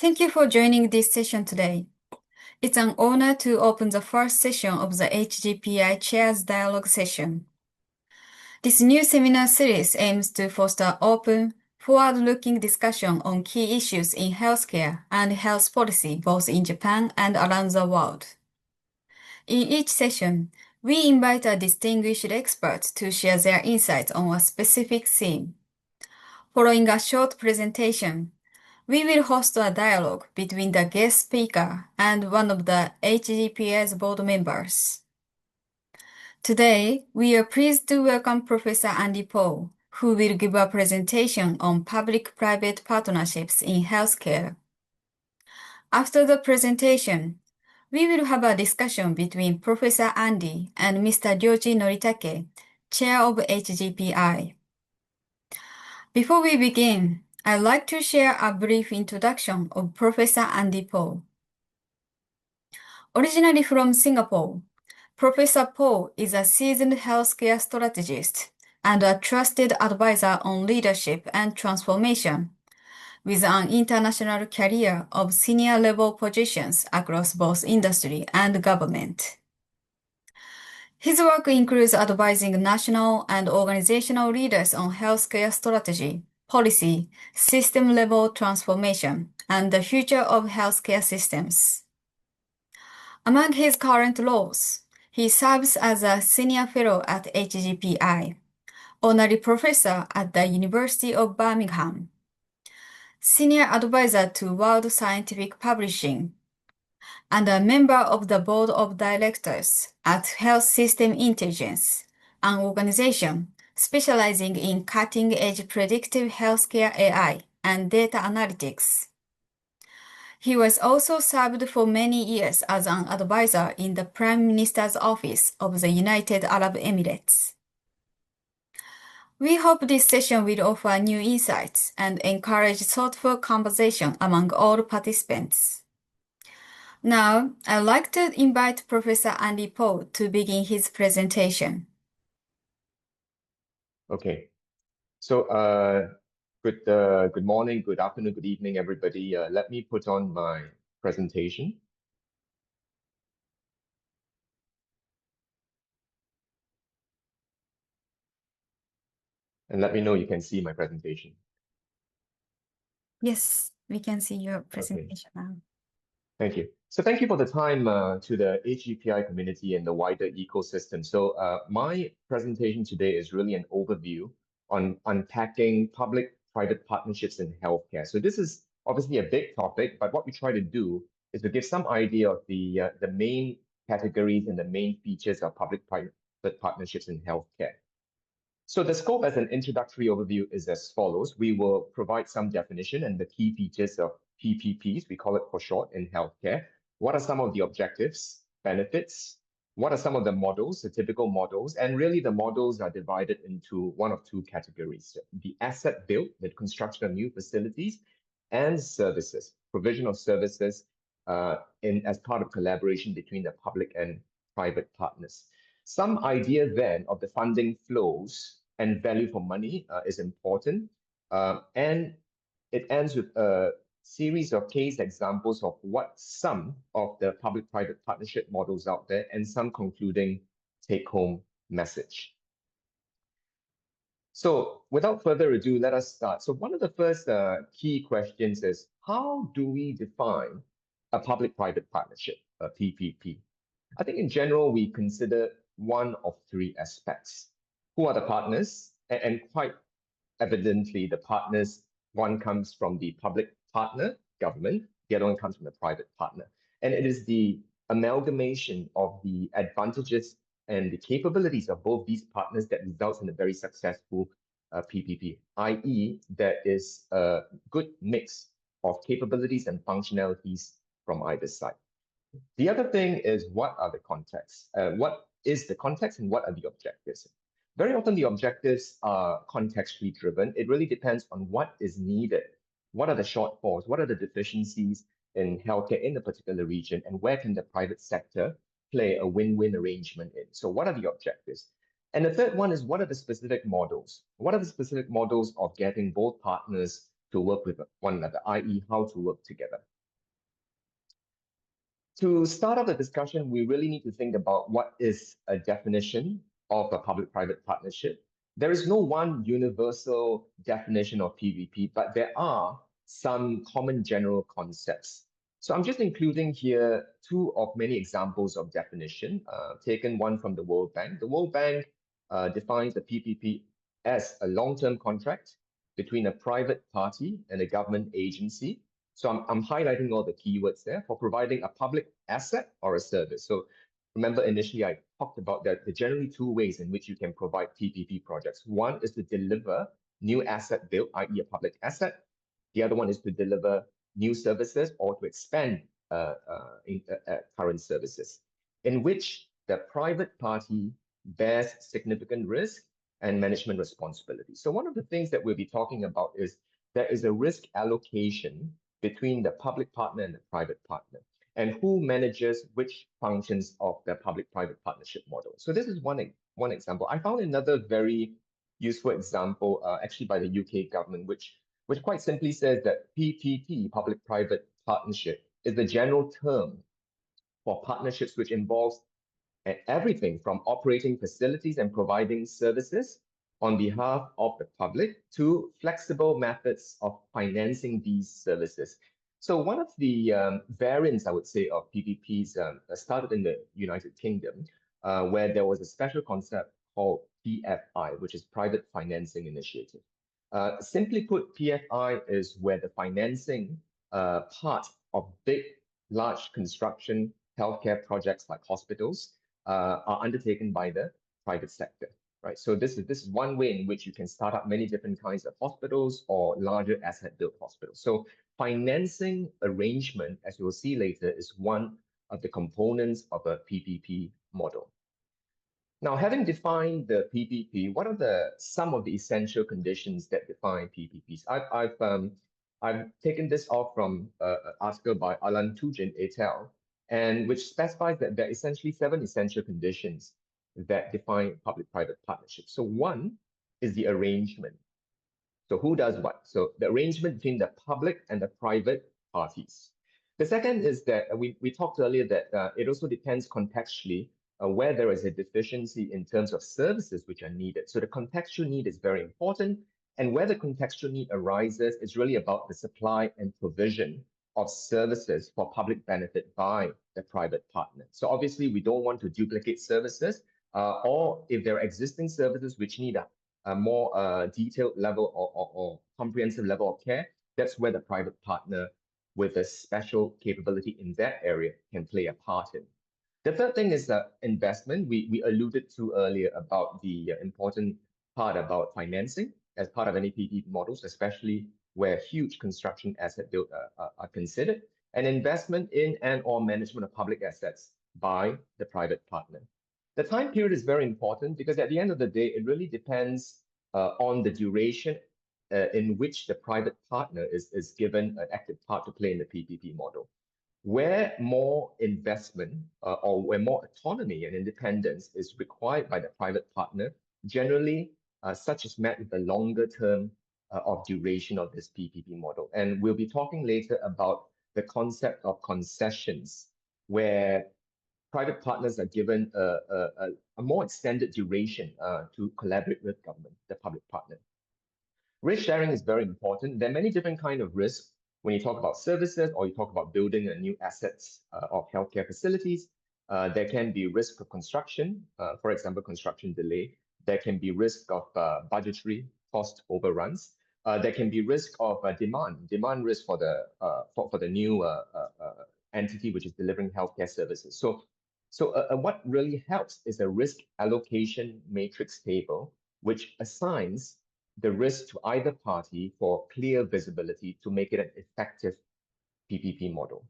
Thank you for joining this session today. It's an honor to open the first session of the HGPI Chairs Dialogue Session. This new seminar series aims to foster open, forward-looking discussion on key issues in healthcare and health policy both in Japan and around the world. In each session, we invite a distinguished expert to share their insights on a specific theme. Following a short presentation, we will host a dialogue between the guest speaker and one of the HGPI's board members. Today, we are pleased to welcome Professor Andy Paul, who will give a presentation on public-private partnerships in healthcare. After the presentation, we will have a discussion between Professor Andy and Mr. Ryoji Noritake, Chair of HGPI. Before we begin, I'd like to share a brief introduction of Professor Andy Paul. Originally from Singapore, Professor Paul is a seasoned healthcare strategist and a trusted advisor on leadership and transformation, with an international career of senior-level positions across both industry and government. His work includes advising national and organizational leaders on healthcare strategy, policy, system-level transformation, and the future of healthcare systems. Among his current roles, he serves as a senior fellow at HGPI, honorary professor at the University of Birmingham, senior advisor to World Scientific Publishing, and a member of the board of directors at Health System Intelligence, an organization specializing in cutting-edge predictive healthcare AI and data analytics. He was also served for many years as an advisor in the Prime Minister's Office of the United Arab Emirates. We hope this session will offer new insights and encourage thoughtful conversation among all participants. Now, I'd like to invite Professor Andy Paul to begin his presentation. Okay, so good morning, good afternoon, good evening, everybody. Let me put on my presentation. And let me know you can see my presentation. Yes, we can see your presentation now. Thank you. So thank you for the time to the HGPI community and the wider ecosystem. So my presentation today is really an overview on unpacking public-private partnerships in healthcare. So this is obviously a big topic, but what we try to do is to give some idea of the main categories and the main features of public-private partnerships in healthcare. So the scope as an introductory overview is as follows. We will provide some definition and the key features of PPPs, we call it for short, in healthcare. What are some of the objectives, benefits? What are some of the models, the typical models? And really the models are divided into one of two categories: the asset built, the construction of new facilities, and services, provision of services as part of collaboration between the public and private partners. Some idea then of the funding flows and value for money is important. And it ends with a series of case examples of what some of the public-private partnership models out there and some concluding take-home message. So without further ado, let us start. So one of the first key questions is, how do we define a public-private partnership, a PPP? I think in general, we consider one of three aspects. Who are the partners? And quite evidently, the partners, one comes from the public partner, government, the other one comes from the private partner. And it is the amalgamation of the advantages and the capabilities of both these partners that results in a very successful PPP, i.e. there is a good mix of capabilities and functionalities from either side. The other thing is, what are the contexts? What is the context and what are the objectives? Very often the objectives are contextually driven. It really depends on what is needed. What are the shortfalls? What are the deficiencies in healthcare in a particular region? And where can the private sector play a win-win arrangement in? So what are the objectives? And the third one is, what are the specific models? What are the specific models of getting both partners to work with one another, i.e. how to work together. To start off the discussion, we really need to think about what is a definition of a public-private partnership. There is no one universal definition of PPP, but there are some common general concepts. So I'm just including here two of many examples of definition, taken one from the World Bank. The World Bank defines a PPP as a long-term contract between a private party and a government agency. So I'm highlighting all the keywords there for providing a public asset or a service. So remember initially I talked about that there are generally two ways in which you can provide PPP projects. One is to deliver new asset build, i.e. a public asset. The other one is to deliver new services or to expand current services, in which the private party bears significant risk and management responsibility. So one of the things that we'll be talking about is there is a risk allocation between the public partner and the private partner, and who manages which functions of the public-private partnership model. So this is one example. I found another very useful example actually by the UK government, which quite simply says that PPP, public-private partnership, is the general term for partnerships which involves everything from operating facilities and providing services on behalf of the public to flexible methods of financing these services. So one of the variants, I would say, of PPPs started in the United Kingdom, where there was a special concept called PFI, which is Private Financing Initiative. Simply put, PFI is where the financing part of big, large construction healthcare projects like hospitals are undertaken by the private sector, right? So this is one way in which you can start up many different kinds of hospitals or larger asset-built hospitals. So financing arrangement, as you will see later, is one of the components of a PPP model. Now, having defined the PPP, what are some of the essential conditions that define PPPs? I've taken this off from an article by Alan Tujin et al., and which specifies that there are essentially 7 essential conditions that define public-private partnerships. So one is the arrangement. So who does what? So the arrangement between the public and the private parties. The second is that we talked earlier that it also depends contextually where there is a deficiency in terms of services which are needed. So the contextual need is very important. And where the contextual need arises is really about the supply and provision of services for public benefit by the private partner. So obviously, we don't want to duplicate services, or if there are existing services which need a more detailed level or comprehensive level of care, that's where the private partner with a special capability in that area can play a part in. The third thing is investment. We alluded to earlier about the important part about financing as part of any PPP models, especially where huge construction asset build are considered, and investment in and or management of public assets by the private partner. The time period is very important because at the end of the day, it really depends on the duration in which the private partner is given an active part to play in the PPP model. Where more investment or where more autonomy and independence is required by the private partner, generally such is met with a longer term of duration of this PPP model. And we'll be talking later about the concept of concessions, where private partners are given a more extended duration to collaborate with government, the public partner. Risk sharing is very important. There are many different kinds of risks when you talk about services or you talk about building a new assets of healthcare facilities. There can be risk of construction, for example, construction delay. There can be risk of budgetary cost overruns. There can be risk of demand risk for the new entity which is delivering healthcare services. So what really helps is a risk allocation matrix table, which assigns the risk to either party for clear visibility to make it an effective PPP model.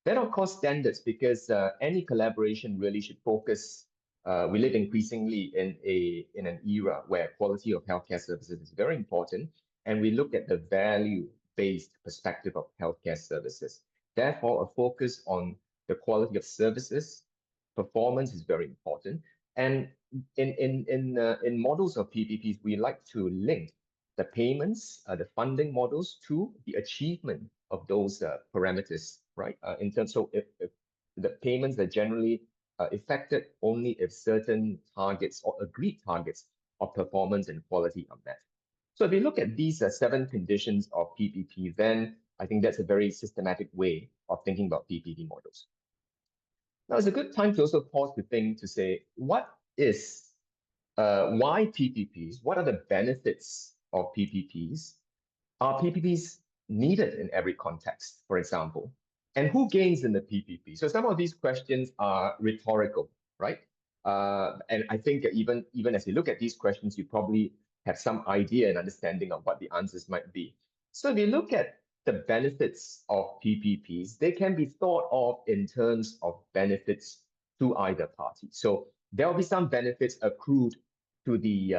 Then, of course, standards, because any collaboration really should focus. We live increasingly in an era where quality of healthcare services is very important, and we look at the value-based perspective of healthcare services. Therefore, a focus on the quality of services, performance is very important. And in models of PPPs, we like to link the payments, the funding models to the achievement of those parameters, right? In terms, so if the payments are generally effected only if certain targets or agreed targets of performance and quality are met. So if you look at these 7 conditions of PPP, then I think that's a very systematic way of thinking about PPP models. Now, it's a good time to also pause to think, to say, what is, why PPPs? What are the benefits of PPPs? Are PPPs needed in every context, for example? And who gains in the PPP? So some of these questions are rhetorical, right? And I think even as you look at these questions, you probably have some idea and understanding of what the answers might be. So if you look at the benefits of PPPs, they can be thought of in terms of benefits to either party. So there will be some benefits accrued to the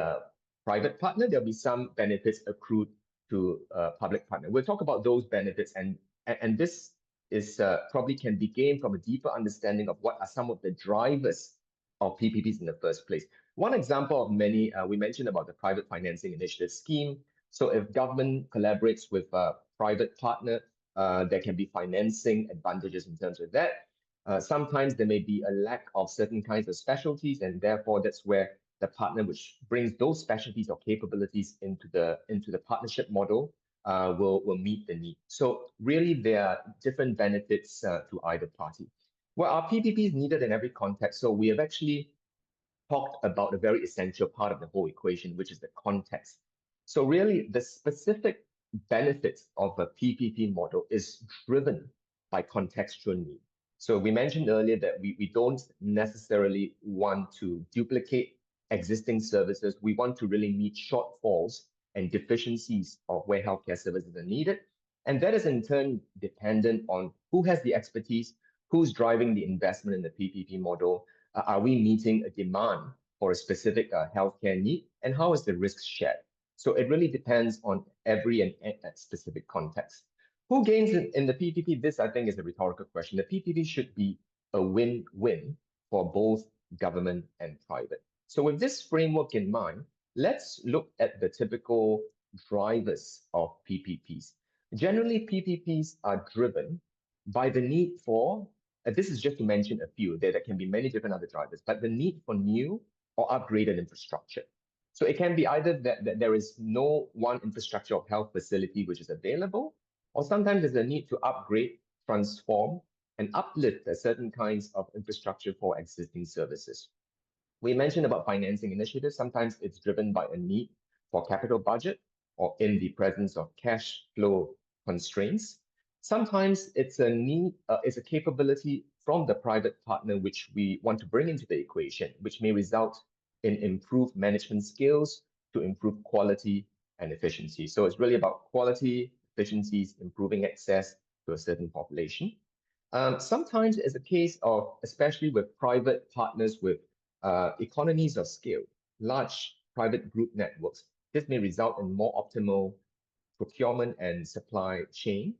private partner. There'll be some benefits accrued to public partner. We'll talk about those benefits, and this is probably can be gained from a deeper understanding of what are some of the drivers of PPPs in the first place. One example of many, we mentioned about the private financing initiative scheme. So if government collaborates with a private partner, there can be financing advantages in terms of that. Sometimes there may be a lack of certain kinds of specialties, and therefore that's where the partner which brings those specialties or capabilities into the partnership model will meet the need. So really there are different benefits to either party. Well, are PPPs needed in every context? So we have actually talked about a very essential part of the whole equation, which is the context. So really the specific benefits of a PPP model is driven by contextual need. So we mentioned earlier that we don't necessarily want to duplicate existing services. We want to really meet shortfalls and deficiencies of where healthcare services are needed. And that is in turn dependent on who has the expertise, who's driving the investment in the PPP model. Are we meeting a demand for a specific healthcare need, and how is the risk shared? So it really depends on every and specific context. Who gains in the PPP? This, I think, is a rhetorical question. The PPP should be a win-win for both government and private. So with this framework in mind, let's look at the typical drivers of PPPs. Generally, PPPs are driven by the need for, this is just to mention a few, there can be many different other drivers, but the need for new or upgraded infrastructure. So it can be either that there is no one infrastructure of health facility which is available, or sometimes there's a need to upgrade, transform, and uplift certain kinds of infrastructure for existing services. We mentioned about financing initiatives. Sometimes it's driven by a need for capital budget or in the presence of cash flow constraints. Sometimes it's a need, it's a capability from the private partner which we want to bring into the equation, which may result in improved management skills to improve quality and efficiency. So it's really about quality, efficiencies, improving access to a certain population. Sometimes it's a case of, especially with private partners with economies of scale, large private group networks, this may result in more optimal procurement and supply chain.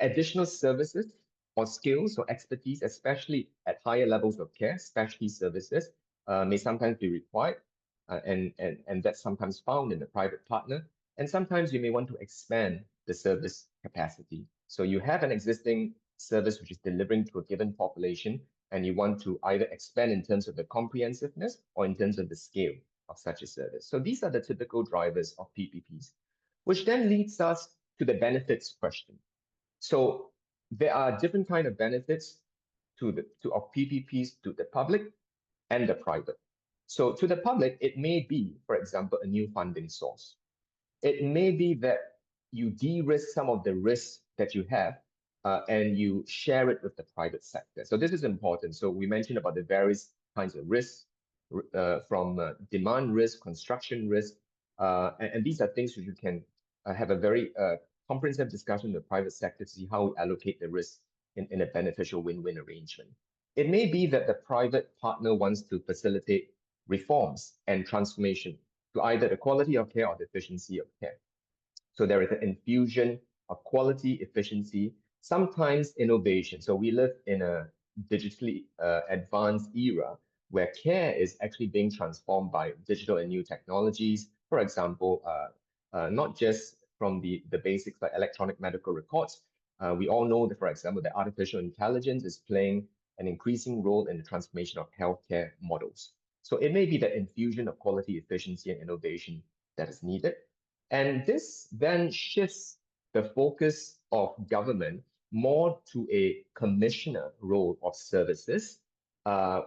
Additional services or skills or expertise, especially at higher levels of care, specialty services, may sometimes be required, and that's sometimes found in the private partner. And sometimes you may want to expand the service capacity. So you have an existing service which is delivering to a given population, and you want to either expand in terms of the comprehensiveness or in terms of the scale of such a service. So these are the typical drivers of PPPs, which then leads us to the benefits question. So there are different kind of benefits of PPPs to the public and the private. So to the public, it may be, for example, a new funding source. It may be that you de-risk some of the risks that you have and you share it with the private sector. So this is important. So we mentioned about the various kinds of risks from demand risk, construction risk, and these are things which you can have a very comprehensive discussion in the private sector to see how we allocate the risk in a beneficial win-win arrangement. It may be that the private partner wants to facilitate reforms and transformation to either the quality of care or the efficiency of care. So there is an infusion of quality, efficiency, sometimes innovation. So we live in a digitally advanced era where care is actually being transformed by digital and new technologies. For example, not just from the basics like electronic medical records. We all know that, for example, that artificial intelligence is playing an increasing role in the transformation of healthcare models. So it may be the infusion of quality, efficiency, and innovation that is needed. And this then shifts the focus of government more to a commissioner role of services,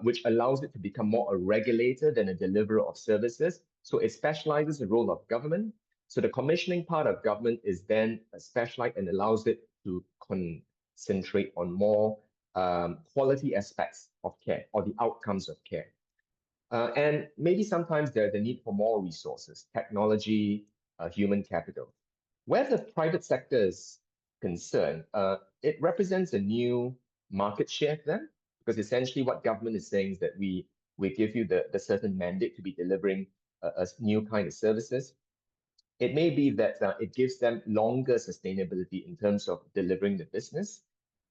which allows it to become more a regulator than a deliverer of services. So it specializes the role of government. So the commissioning part of government is then specialized and allows it to concentrate on more quality aspects of care or the outcomes of care. And maybe sometimes there's the need for more resources, technology, human capital. Where the private sector is concerned, it represents a new market share for them, because essentially what government is saying is that we give you the certain mandate to be delivering a new kind of services. It may be that it gives them longer sustainability in terms of delivering the business.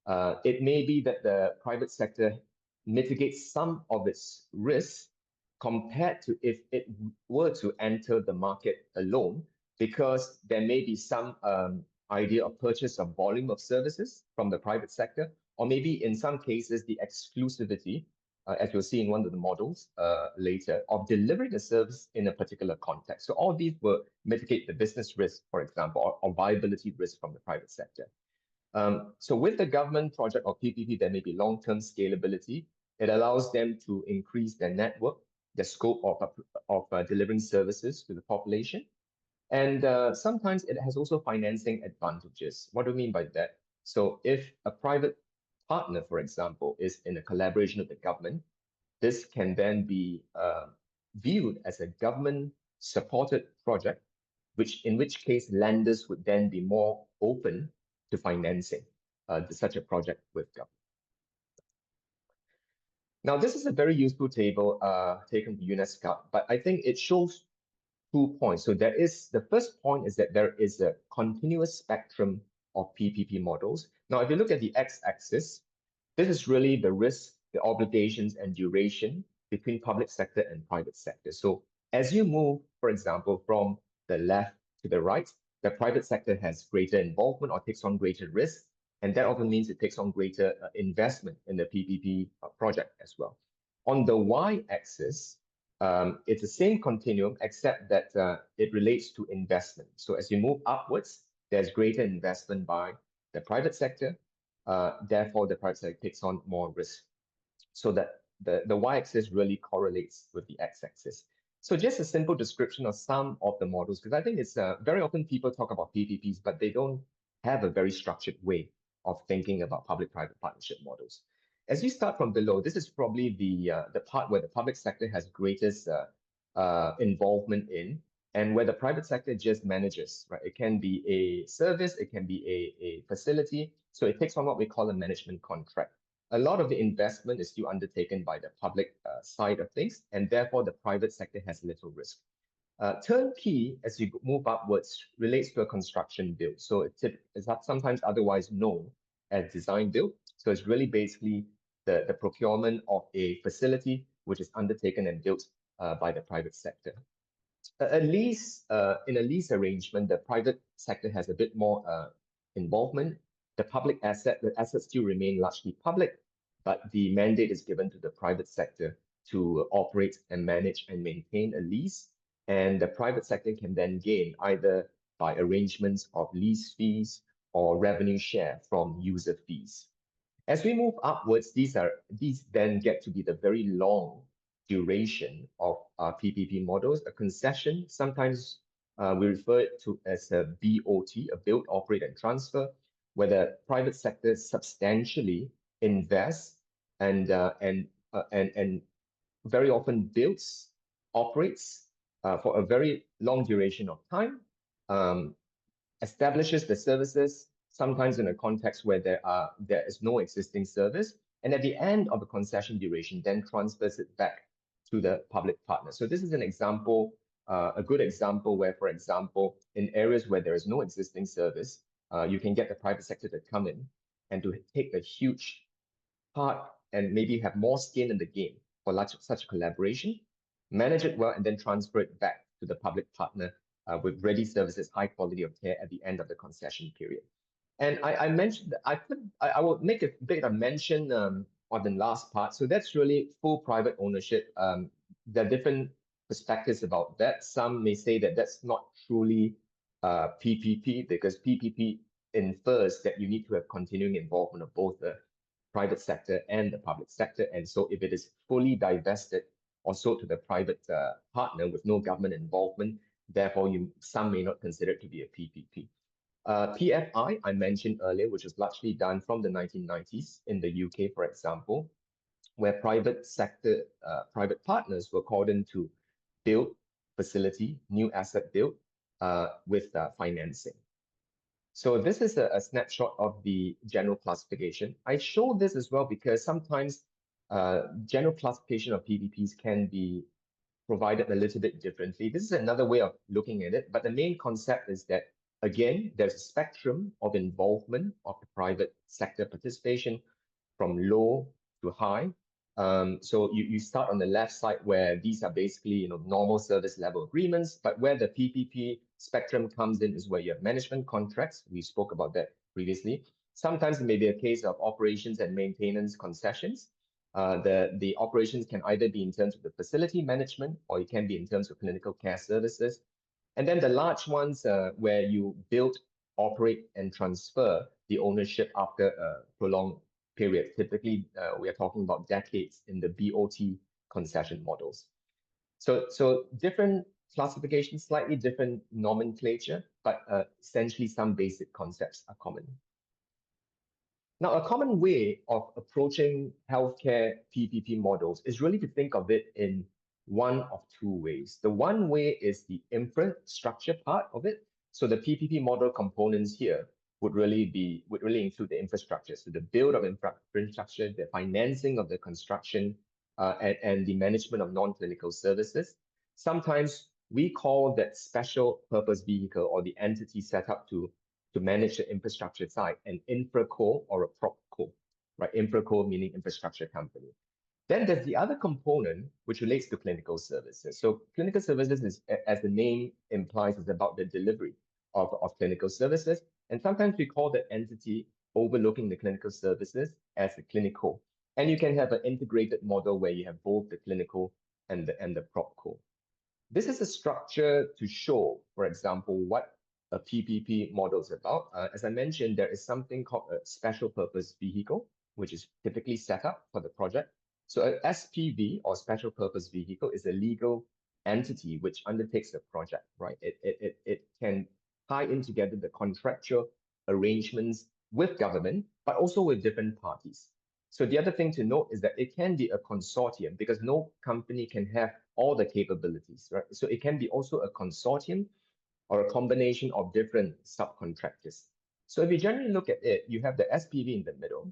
It may be that the private sector mitigates some of its risks compared to if it were to enter the market alone, because there may be some idea of purchase of volume of services from the private sector, or maybe in some cases the exclusivity, as you'll see in one of the models later, of delivering a service in a particular context. So all these will mitigate the business risk, for example, or viability risk from the private sector. So with the government project or PPP, there may be long-term scalability. It allows them to increase their network, the scope of delivering services to the population. And sometimes it has also financing advantages. What do I mean by that? So if a private partner, for example, is in a collaboration with the government, this can then be viewed as a government-supported project, in which case lenders would then be more open to financing such a project with government. Now, this is a very useful table taken from UNESCO, but I think it shows 2 points. So the first point is that there is a continuous spectrum of PPP models. Now, if you look at the x-axis, this is really the risk, the obligations, and duration between public sector and private sector. So as you move, for example, from the left to the right, the private sector has greater involvement or takes on greater risk, and that often means it takes on greater investment in the PPP project as well. On the y-axis, it's the same continuum, except that it relates to investment. So as you move upwards, there's greater investment by the private sector. Therefore, the private sector takes on more risk. So that the y-axis really correlates with the x-axis. So just a simple description of some of the models, because I think it's very often people talk about PPPs, but they don't have a very structured way of thinking about public-private partnership models. As you start from below, this is probably the part where the public sector has greatest involvement in, and where the private sector just manages, right? It can be a service, it can be a facility. So it takes on what we call a management contract. A lot of the investment is still undertaken by the public side of things, and therefore the private sector has little risk. Turnkey, as you move upwards, relates to a construction build. So it's sometimes otherwise known as design build. So it's really basically the procurement of a facility which is undertaken and built by the private sector. In a lease arrangement, the private sector has a bit more involvement. The assets still remain largely public, but the mandate is given to the private sector to operate and manage and maintain a lease. And the private sector can then gain either by arrangements of lease fees or revenue share from user fees. As we move upwards, these then get to be the very long duration of PPP models. A concession, sometimes we refer it to as a BOT, a build, operate, and transfer, where the private sector substantially invests and very often builds, operates for a very long duration of time, establishes the services, sometimes in a context where there is no existing service, and at the end of the concession duration, then transfers it back to the public partner. So this is an example, a good example where, for example, in areas where there is no existing service, you can get the private sector to come in and to take a huge part and maybe have more skin in the game for such a collaboration, manage it well, and then transfer it back to the public partner with ready services, high quality of care at the end of the concession period. And I mentioned, I will make a bit of mention on the last part. So that's really full private ownership. There are different perspectives about that. Some may say that that's not truly PPP, because PPP infers that you need to have continuing involvement of both the private sector and the public sector. And so if it is fully divested or sold to the private partner with no government involvement, therefore some may not consider it to be a PPP. PFI, I mentioned earlier, which was largely done from the 1990s in the UK, for example, where private sector, private partners were called in to build facility, new asset build with financing. So this is a snapshot of the general classification. I show this as well because sometimes general classification of PPPs can be provided a little bit differently. This is another way of looking at it, but the main concept is that, again, there's a spectrum of involvement of the private sector participation from low to high. So you start on the left side where these are basically normal service level agreements, but where the PPP spectrum comes in is where you have management contracts. We spoke about that previously. Sometimes it may be a case of operations and maintenance concessions. The operations can either be in terms of the facility management, or it can be in terms of clinical care services. And then the large ones where you build, operate, and transfer the ownership after a prolonged period. Typically, we are talking about decades in the BOT concession models. So different classifications, slightly different nomenclature, but essentially some basic concepts are common. Now, a common way of approaching healthcare PPP models is really to think of it in one of two ways. The one way is the infrastructure part of it. So the PPP model components here would really include the infrastructure. So the build of infrastructure, the financing of the construction, and the management of non-clinical services. Sometimes we call that special purpose vehicle or the entity set up to manage the infrastructure side an infraco or a propco, right? Infraco meaning infrastructure company. Then there's the other component which relates to clinical services. So clinical services is, as the name implies, is about the delivery of clinical services. And sometimes we call the entity overlooking the clinical services as a clinical. And you can have an integrated model where you have both the clinical and the propco. This is a structure to show, for example, what a PPP model is about. As I mentioned, there is something called a special purpose vehicle, which is typically set up for the project. So an SPV or special purpose vehicle is a legal entity which undertakes the project, right? It can tie in together the contractual arrangements with government, but also with different parties. So the other thing to note is that it can be a consortium because no company can have all the capabilities, right? So it can be also a consortium or a combination of different subcontractors. So if you generally look at it, you have the SPV in the middle,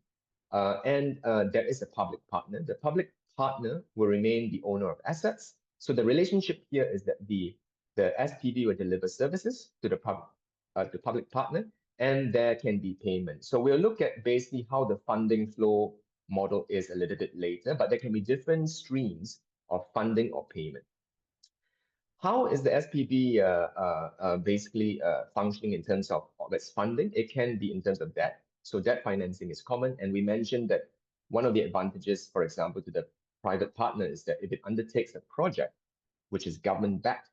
and there is a public partner. The public partner will remain the owner of assets. So the relationship here is that the SPV will deliver services to the public partner, and there can be payment. So we'll look at basically how the funding flow model is a little bit later, but there can be different streams of funding or payment. How is the SPV basically functioning in terms of its funding? It can be in terms of debt. So debt financing is common. And we mentioned that one of the advantages, for example, to the private partner is that if it undertakes a project, which is government-backed,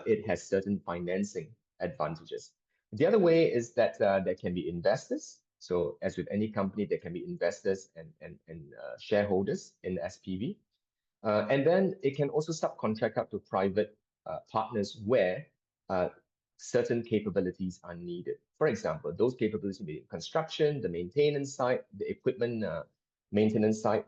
it has certain financing advantages. The other way is that there can be investors. So as with any company, there can be investors and shareholders in the SPV. And then it can also subcontract out to private partners where certain capabilities are needed. For example, those capabilities may be construction, the maintenance side, the equipment maintenance side,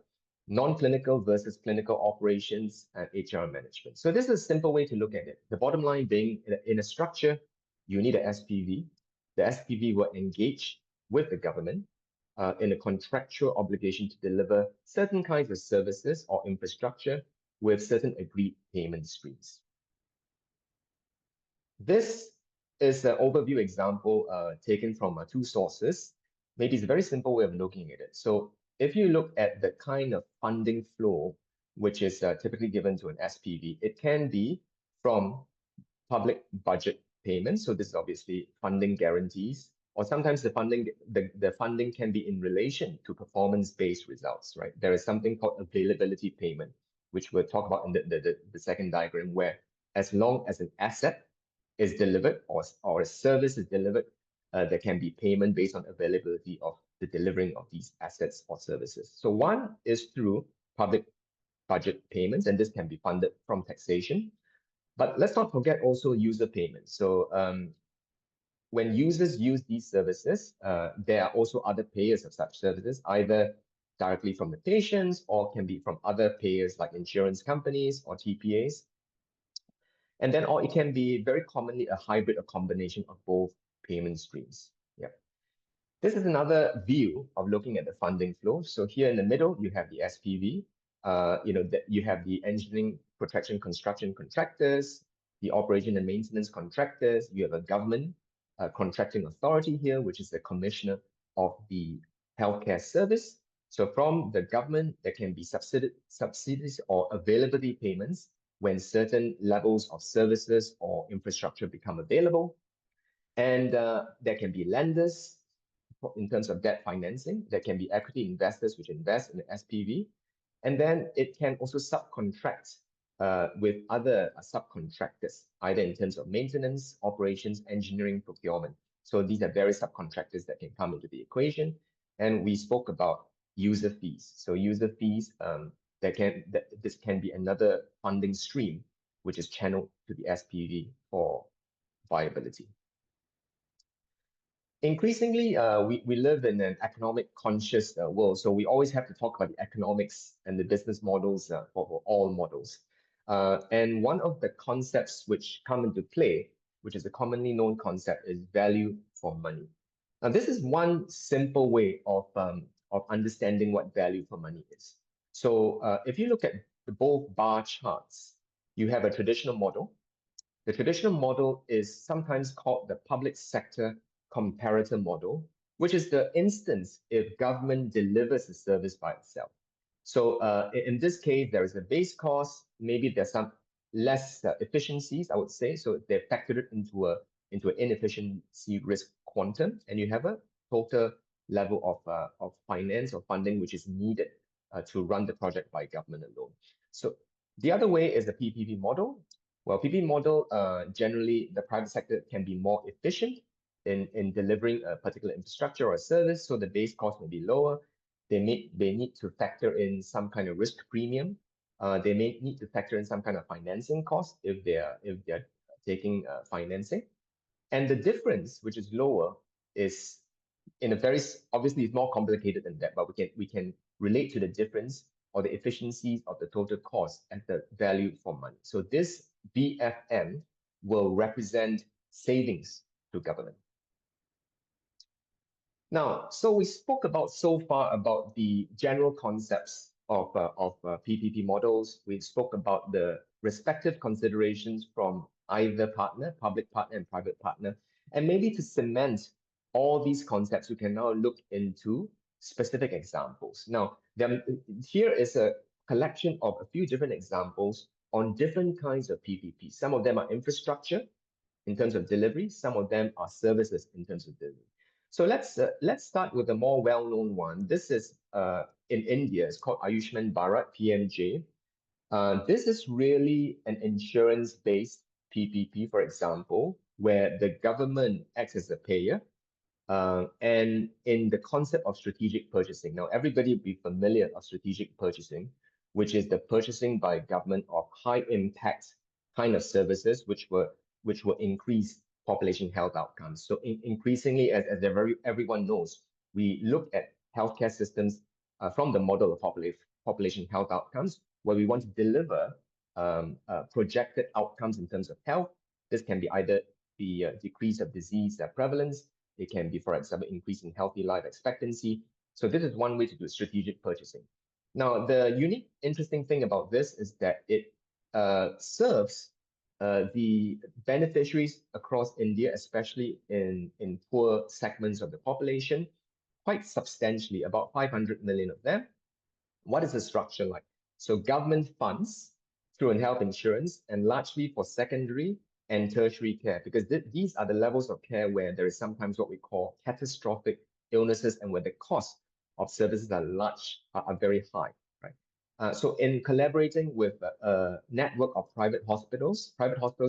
non-clinical versus clinical operations, and HR management. So this is a simple way to look at it. The bottom line being, in a structure, you need an SPV. The SPV will engage with the government in a contractual obligation to deliver certain kinds of services or infrastructure with certain agreed payment streams. This is an overview example taken from two sources. Maybe it's a very simple way of looking at it. So if you look at the kind of funding flow, which is typically given to an SPV, it can be from public budget payments. So this is obviously funding guarantees, or sometimes the funding can be in relation to performance-based results, right? There is something called availability payment, which we'll talk about in the second diagram, where as long as an asset is delivered or a service is delivered, there can be payment based on availability of the delivering of these assets or services. So one is through public budget payments, and this can be funded from taxation. But let's not forget also user payments. So when users use these services, there are also other payers of such services, either directly from the patients or can be from other payers like insurance companies or TPAs. And then, or it can be very commonly a hybrid, a combination of both payment streams. Yeah. This is another view of looking at the funding flow. So here in the middle, you have the SPV. You have the engineering, protection, construction contractors, the operation and maintenance contractors. You have a government contracting authority here, which is the commissioner of the healthcare service. So from the government, there can be subsidies or availability payments when certain levels of services or infrastructure become available. And there can be lenders in terms of debt financing. There can be equity investors which invest in the SPV. And then it can also subcontract with other subcontractors, either in terms of maintenance, operations, engineering, procurement. So these are various subcontractors that can come into the equation. And we spoke about user fees. So user fees, this can be another funding stream, which is channeled to the SPV for viability. Increasingly, we live in an economic conscious world, so we always have to talk about the economics and the business models for all models. And one of the concepts which come into play, which is a commonly known concept, is value for money. Now, this is one simple way of understanding what value for money is. So if you look at both bar charts, you have a traditional model. The traditional model is sometimes called the public sector comparator model, which is the instance if government delivers the service by itself. So in this case, there is a base cost. Maybe there's some less efficiencies, I would say. So they're factored into an inefficiency risk quantum, and you have a total level of finance or funding which is needed to run the project by government alone. So the other way is the PPP model. Well, PPP model, generally the private sector can be more efficient in delivering a particular infrastructure or a service, so the base cost may be lower. They need to factor in some kind of risk premium. They may need to factor in some kind of financing cost if they're taking financing. And the difference, which is lower, is in a very obviously it's more complicated than that, but we can relate to the difference or the efficiencies of the total cost and the value for money. So this BFM will represent savings to government. Now, so we spoke about so far about the general concepts of PPP models. We spoke about the respective considerations from either partner, public partner and private partner. And maybe to cement all these concepts, we can now look into specific examples. Now, here is a collection of a few different examples on different kinds of PPP. Some of them are infrastructure in terms of delivery. Some of them are services in terms of delivery. So let's start with the more well-known one. This is in India. It's called Ayushman Bharat, PMJ. This is really an insurance-based PPP, for example, where the government acts as a payer. And in the concept of strategic purchasing. Now, everybody will be familiar of strategic purchasing, which is the purchasing by government of high-impact kind of services, which will increase population health outcomes. So increasingly, as everyone knows, we look at healthcare systems from the model of population health outcomes, where we want to deliver projected outcomes in terms of health. This can be either the decrease of disease prevalence. It can be, for example, increasing healthy life expectancy. So this is one way to do strategic purchasing. Now, the unique, interesting thing about this is that it serves the beneficiaries across India, especially in poor segments of the population, quite substantially, about 500 million of them. What is the structure like? So government funds through an health insurance, and largely for secondary and tertiary care, because these are the levels of care where there is sometimes what we call catastrophic illnesses and where the cost of services are very high, right? So in collaborating with a network of private hospitals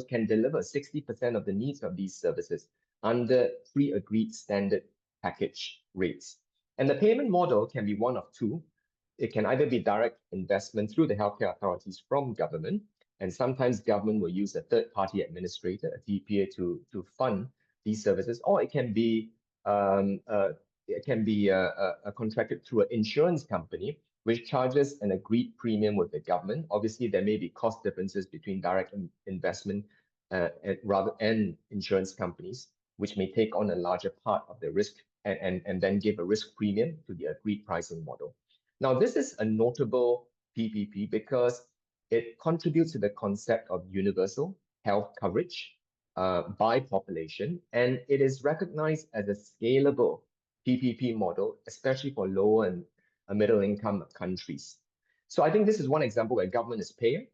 can deliver 60% of the needs of these services under pre-agreed standard package rates. And the payment model can be one of two. It can either be direct investment through the healthcare authorities from government, and sometimes government will use a third-party administrator, a TPA, to fund these services, or it can be contracted through an insurance company, which charges an agreed premium with the government. Obviously, there may be cost differences between direct investment and insurance companies, which may take on a larger part of the risk and then give a risk premium to the agreed pricing model. Now, this is a notable PPP because it contributes to the concept of universal health coverage by population, and it is recognized as a scalable PPP model, especially for lower and middle income countries. So I think this is one example where government is paying.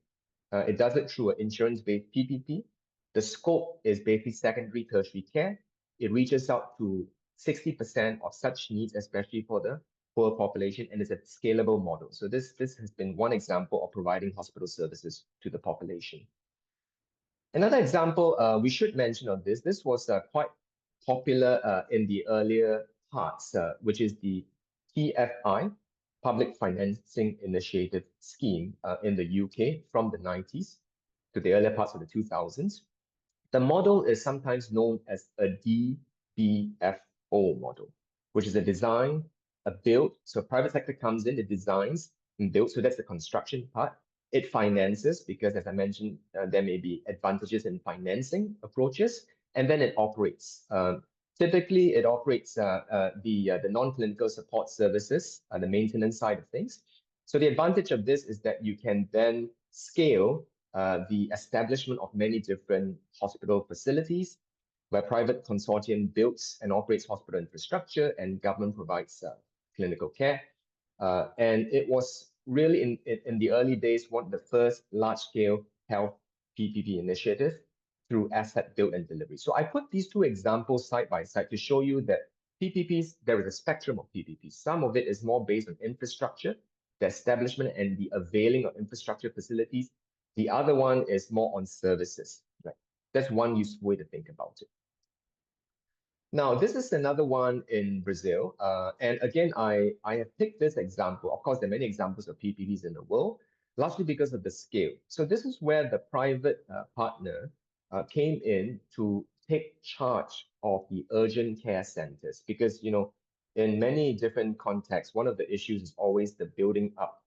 It does it through an insurance-based PPP. The scope is basically secondary, tertiary care. It reaches out to 60% of such needs, especially for the poor population, and it's a scalable model. So this has been one example of providing hospital services to the population. Another example we should mention on this was quite popular in the earlier parts, which is the PFI, Public Financing Initiative scheme in the UK from the 90s to the earlier parts of the 2000s. The model is sometimes known as a DBFO model, which is a design, a build. So private sector comes in, it designs and builds. So that's the construction part. It finances because, as I mentioned, there may be advantages in financing approaches, and then it operates. Typically, it operates the non-clinical support services, the maintenance side of things. So the advantage of this is that you can then scale the establishment of many different hospital facilities, where private consortium builds and operates hospital infrastructure and government provides clinical care. And it was really in the early days one of the first large-scale health PPP initiative through asset build and delivery. So I put these two examples side by side to show you that PPPs, there is a spectrum of PPPs. Some of it is more based on infrastructure, the establishment and the availing of infrastructure facilities. The other one is more on services, right? That's one useful way to think about it. Now, this is another one in Brazil. And again, I have picked this example. Of course, there are many examples of PPPs in the world, largely because of the scale. So this is where the private partner came in to take charge of the urgent care centers, because, in many different contexts, one of the issues is always the building up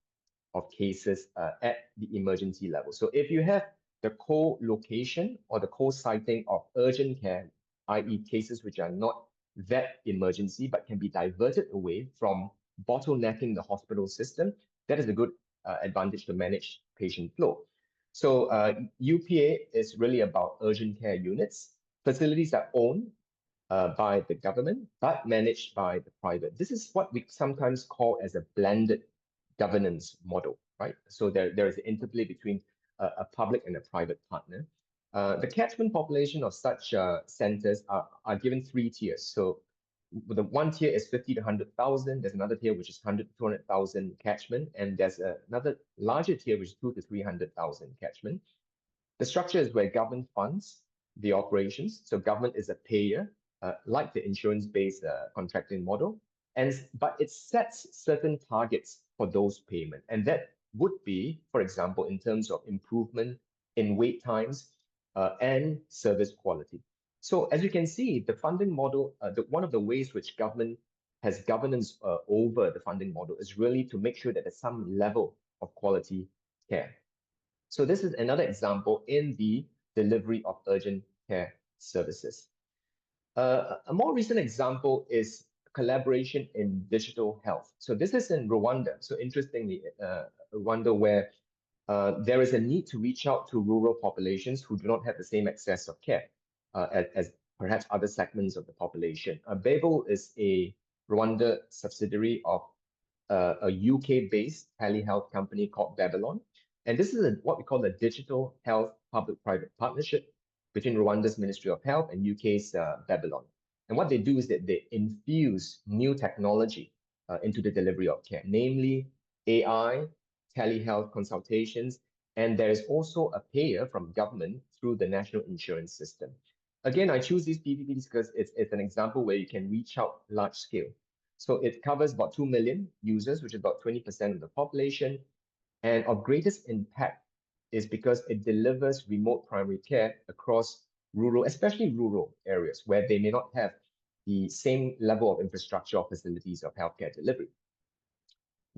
of cases at the emergency level. So if you have the co-location or the co-siting of urgent care, i.e. cases which are not that emergency but can be diverted away from bottlenecking the hospital system, that is a good advantage to manage patient flow. So UPA is really about urgent care units. Facilities are owned by the government but managed by the private. This is what we sometimes call as a blended governance model, right? So there is an interplay between a public and a private partner. The catchment population of such centers are given 3 tiers. So the one tier is 50 to 100,000. There's another tier which is 100 to 200,000 catchment, and there's another larger tier which is 2 to 300,000 catchment. The structure is where government funds the operations. So government is a payer, like the insurance-based contracting model, but it sets certain targets for those payments, and that would be, for example, in terms of improvement in wait times and service quality. So as you can see, the funding model, one of the ways which government has governance over the funding model is really to make sure that there's some level of quality care. So this is another example in the delivery of urgent care services. A more recent example is collaboration in digital health. So this is in Rwanda. So interestingly, Rwanda, where there is a need to reach out to rural populations who do not have the same access of care as perhaps other segments of the population. Babel is a Rwanda subsidiary of a UK-based telehealth company called Babylon. And this is what we call a digital health public-private partnership between Rwanda's Ministry of Health and UK's Babylon. And what they do is that they infuse new technology into the delivery of care, namely AI, telehealth consultations, and there is also a payer from government through the national insurance system. Again, I choose these PPPs because it's an example where you can reach out large scale. So it covers about 2 million users, which is about 20% of the population. And of greatest impact is because it delivers remote primary care across rural, especially rural areas where they may not have the same level of infrastructure or facilities of healthcare delivery.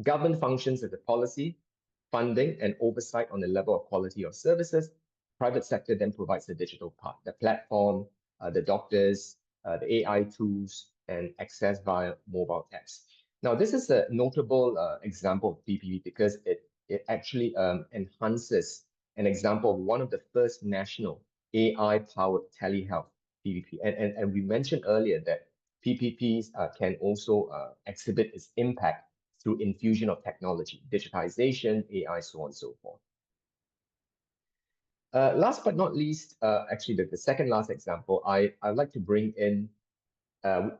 Government functions as a policy, funding, and oversight on the level of quality of services. Private sector then provides the digital part, the platform, the doctors, the AI tools, and access via mobile apps. Now, this is a notable example of PPP because it actually enhances an example of one of the first national AI-powered telehealth PPP. And we mentioned earlier that PPPs can also exhibit its impact through infusion of technology, digitization, AI, so on and so forth. Last but not least, actually the second last example, I'd like to bring in,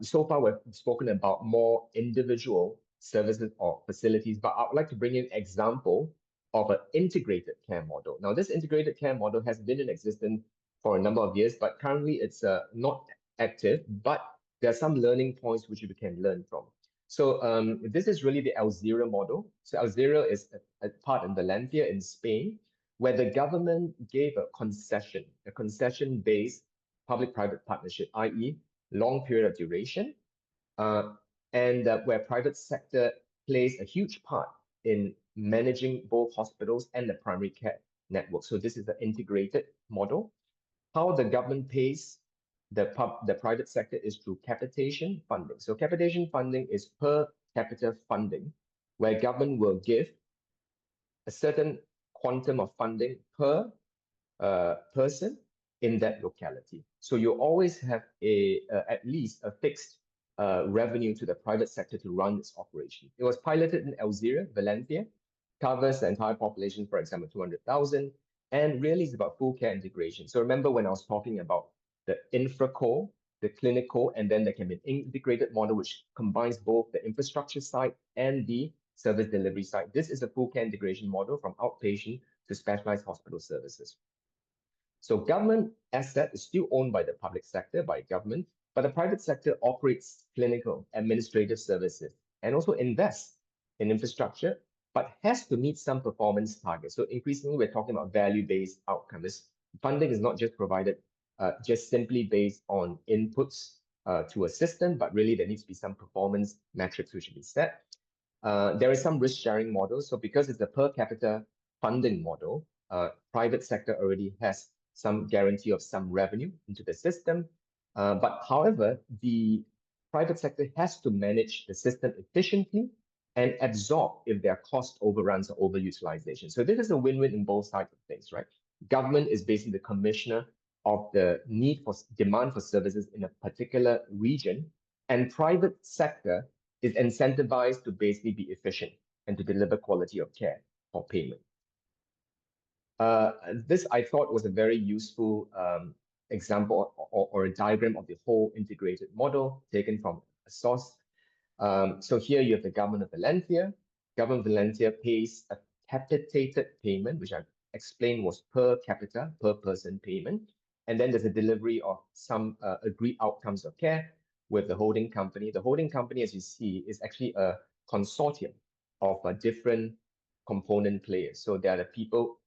so far we've spoken about more individual services or facilities, but I would like to bring in an example of an integrated care model. Now, this integrated care model has been in existence for a number of years, but currently it's not active, but there are some learning points which we can learn from. So this is really the Alzira model. So Alzira is a part in Valencia in Spain, where the government gave a concession-based public-private partnership, i.e. long period of duration, and where private sector plays a huge part in managing both hospitals and the primary care network. So this is the integrated model. How the government pays the private sector is through capitation funding. So capitation funding is per capita funding, where government will give a certain quantum of funding per person in that locality. So you always have at least a fixed revenue to the private sector to run this operation. It was piloted in Alzira, Valencia, covers the entire population, for example, 200,000, and really is about full care integration. So remember when I was talking about the infra-core, the clinical, and then there can be an integrated model which combines both the infrastructure side and the service delivery side. This is a full care integration model from outpatient to specialized hospital services. So government asset is still owned by the public sector, by government, but the private sector operates clinical, administrative services, and also invests in infrastructure, but has to meet some performance targets. So increasingly, we're talking about value-based outcomes. Funding is not just provided just simply based on inputs to a system, but really there needs to be some performance metrics which should be set. There is some risk-sharing models. So because it's a per capita funding model, private sector already has some guarantee of some revenue into the system. But however, the private sector has to manage the system efficiently and absorb if there are cost overruns or overutilization. So this is a win-win in both sides of things, right? Government is basically the commissioner of the need for demand for services in a particular region, and private sector is incentivized to basically be efficient and to deliver quality of care for payment. This I thought was a very useful example or a diagram of the whole integrated model taken from a source. So here you have the government of Valencia. Government of Valencia pays a capitated payment, which I explained was per capita, per person payment. And then there's a delivery of some agreed outcomes of care with the holding company. The holding company, as you see, is actually a consortium of different component players. So there are the people,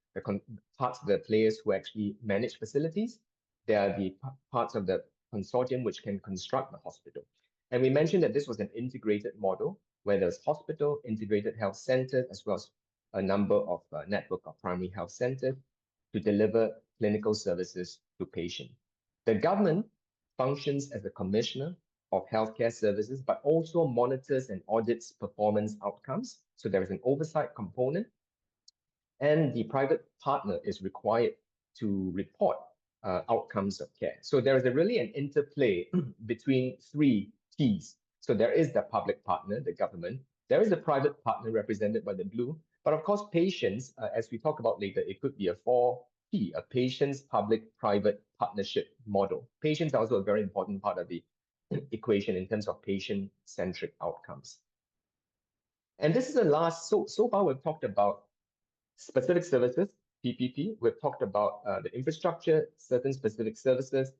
parts of the players who actually manage facilities. There are the parts of the consortium which can construct the hospital. And we mentioned that this was an integrated model where there's hospital, integrated health centers, as well as a number of network of primary health centers to deliver clinical services to patients. The government functions as the commissioner of healthcare services, but also monitors and audits performance outcomes. So there is an oversight component, and the private partner is required to report outcomes of care. So there is really an interplay between three keys. So there is the public partner, the government. There is a private partner represented by the blue. But of course, patients, as we talk about later, it could be a for, P, a patient's public-private partnership model. Patients are also a very important part of the equation in terms of patient-centric outcomes. And this is the last, so far we've talked about specific services, PPP. We've talked about the infrastructure, certain specific services.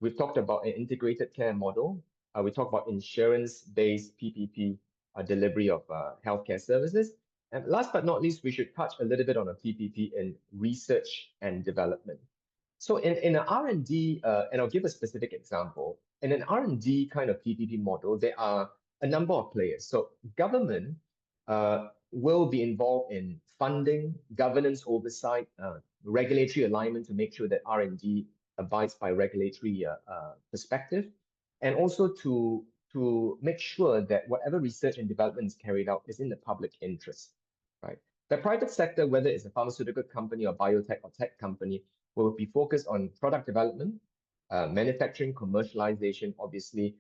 We've talked about an integrated care model. We talked about insurance-based PPP delivery of healthcare services. And last but not least, we should touch a little bit on a PPP in research and development. So in an R&D, and I'll give a specific example, in an R&D kind of PPP model, there are a number of players. So government will be involved in funding, governance oversight, regulatory alignment to make sure that R&D abides by regulatory perspective, and also to make sure that whatever research and development is carried out is in the public interest, right? The private sector, whether it's a pharmaceutical company or biotech or tech company, will be focused on product development, manufacturing, commercialization. Obviously,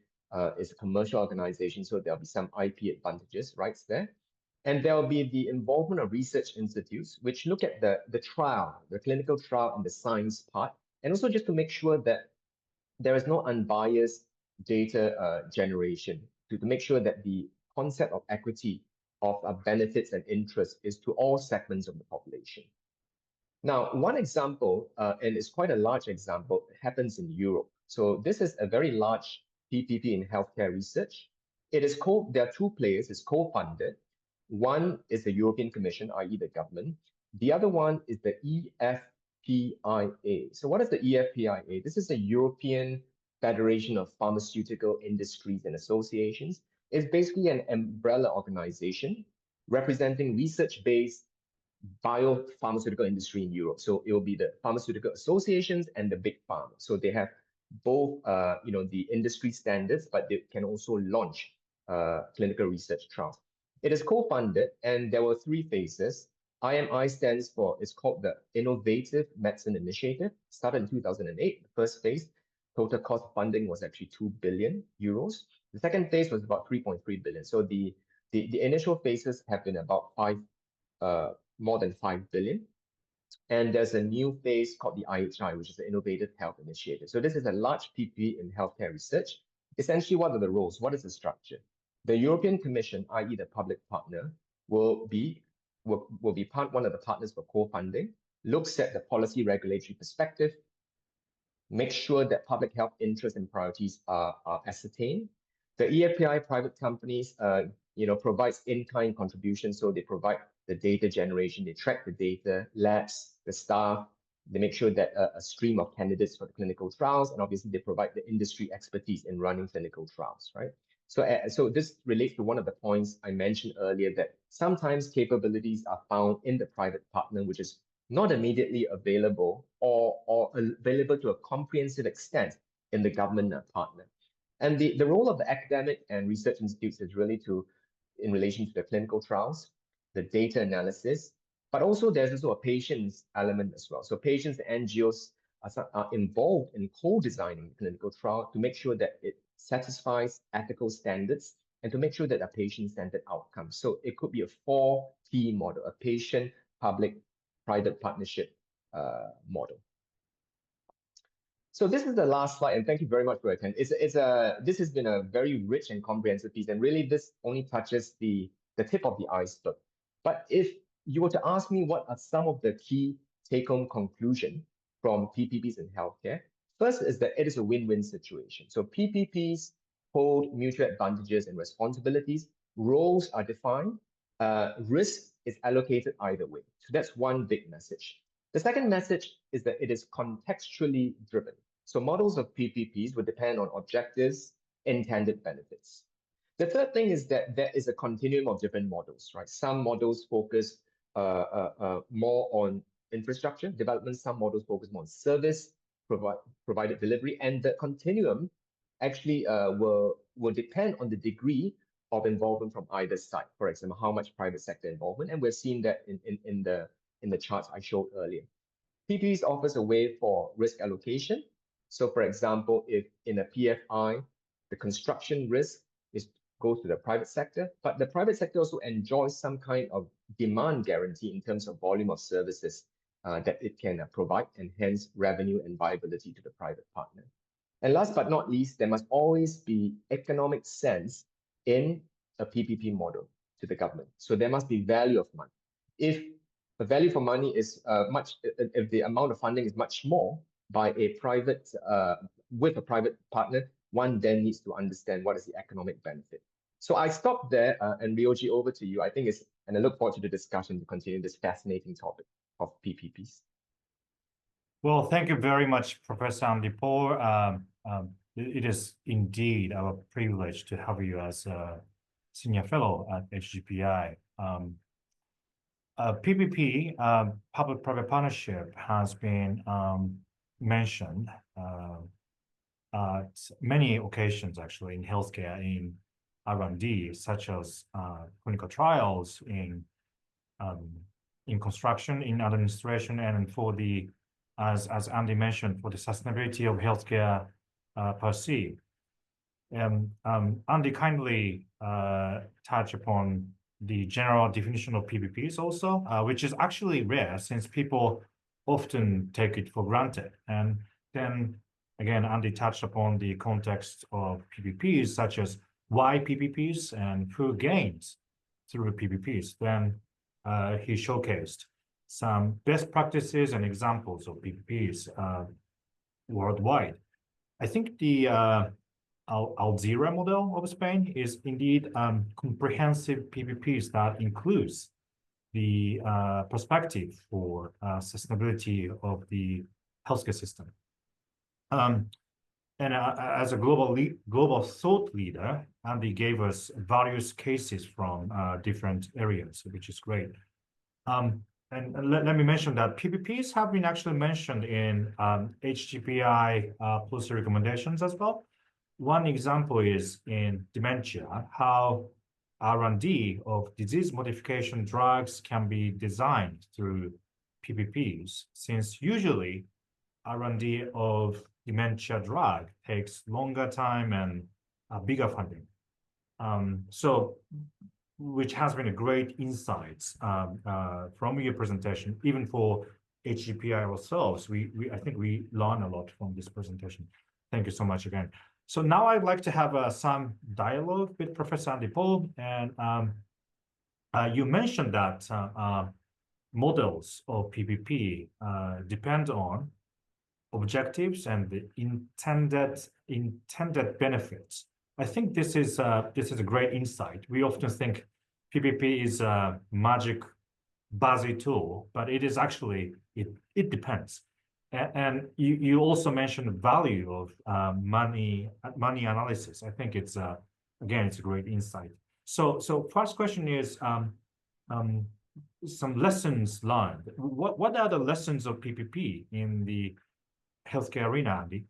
it's a commercial organization, so there'll be some IP advantages, rights there. And there'll be the involvement of research institutes, which look at the trial, the clinical trial and the science part, and also just to make sure that there is no unbiased data generation, to make sure that the concept of equity of benefits and interests is to all segments of the population. Now, one example, and it's quite a large example, happens in Europe. So this is a very large PPP in healthcare research. It is there are two players, it's co-funded. One is the European Commission, i.e. the government. The other one is the EFPIA. So what is the EFPIA? This is the European Federation of Pharmaceutical Industries and Associations. It's basically an umbrella organization representing research-based biopharmaceutical industry in Europe. So it will be the pharmaceutical associations and the big pharma. So they have both, the industry standards, but they can also launch clinical research trials. It is co-funded, and there were three phases. IMI stands for, it's called the Innovative Medicine Initiative, started in 2008. The first phase, total cost of funding was actually 2 billion euros. The second phase was about 3.3 billion. So the initial phases have been about more than 5 billion. And there's a new phase called the IHI, which is the Innovative Health Initiative. So this is a large PP in healthcare research. Essentially, what are the roles? What is the structure? The European Commission, i.e. the public partner, will be one of the partners for co-funding, looks at the policy regulatory perspective, makes sure that public health interests and priorities are ascertained. The EFPI private companies, provides in-kind contributions, so they provide the data generation, they track the data, labs, the staff, they make sure that a stream of candidates for the clinical trials, and obviously they provide the industry expertise in running clinical trials, right? So this relates to one of the points I mentioned earlier, that sometimes capabilities are found in the private partner, which is not immediately available or available to a comprehensive extent in the government partner. And the role of the academic and research institutes is really in relation to the clinical trials, the data analysis, but also there's also a patient's element as well. So patients and NGOs are involved in co-designing the clinical trial to make sure that it satisfies ethical standards and to make sure that a patient-centered outcome. So it could be a 4P model, a patient, public, private partnership model. So this is the last slide, and thank you very much for attending. This has been a very rich and comprehensive piece, and really this only touches the tip of the iceberg. But if you were to ask me what are some of the key take-home conclusions from PPPs in healthcare, first is that it is a win-win situation. So PPPs hold mutual advantages and responsibilities. Roles are defined. Risk is allocated either way. So that's one big message. The second message is that it is contextually driven. So models of PPPs would depend on objectives, intended benefits. The third thing is that there is a continuum of different models, right? Some models focus more on infrastructure development. Some models focus more on service provided delivery, and the continuum actually will depend on the degree of involvement from either side. For example, how much private sector involvement, and we're seeing that in the charts I showed earlier. PPPs offers a way for risk allocation. So for example, if in a PFI, the construction risk goes to the private sector, but the private sector also enjoys some kind of demand guarantee in terms of volume of services. that it can provide, and hence revenue and viability to the private partner. And last but not least, there must always be economic sense in a PPP model to the government. So there must be value of money. If the value for money is if the amount of funding is much more by a private, with a private partner, one then needs to understand what is the economic benefit. So I stop there, and Ryoji, over to you. I think and I look forward to the discussion to continue this fascinating topic of PPPs. Well, thank you very much, Professor Andy Paul. It is indeed our privilege to have you as a senior fellow at HGPI. PPP, public-private partnership, has been mentioned at many occasions, actually, in healthcare, in R&D, such as clinical trials, in construction, in administration, and for the, as Andy mentioned, for the sustainability of healthcare per se. Andy kindly touched upon the general definition of PPPs also, which is actually rare since people often take it for granted. And then again, Andy touched upon the context of PPPs, such as why PPPs and who gains through PPPs. Then he showcased some best practices and examples of PPPs worldwide. I think the Alzira model of Spain is indeed comprehensive PPPs that includes the perspective for sustainability of the healthcare system. And as a global thought leader, Andy gave us various cases from different areas, which is great. And let me mention that PPPs have been actually mentioned in HGPI policy recommendations as well. One example is in dementia, how R&D of disease modification drugs can be designed through PPPs, since usually R&D of dementia drug takes longer time and bigger funding. So, which has been a great insights from your presentation, even for HGPI ourselves. I think we learn a lot from this presentation. Thank you so much again. So now I'd like to have some dialogue with Professor Andy Paul. And you mentioned that models of PPP depend on objectives and the intended benefits. I think this is a great insight. We often think PPP is a magic buzzy tool, but it is actually, it depends. And you also mentioned the value of money analysis. I think it's again, it's a great insight. So first question is some lessons learned. What are the lessons of PPP in the healthcare arena, Andy?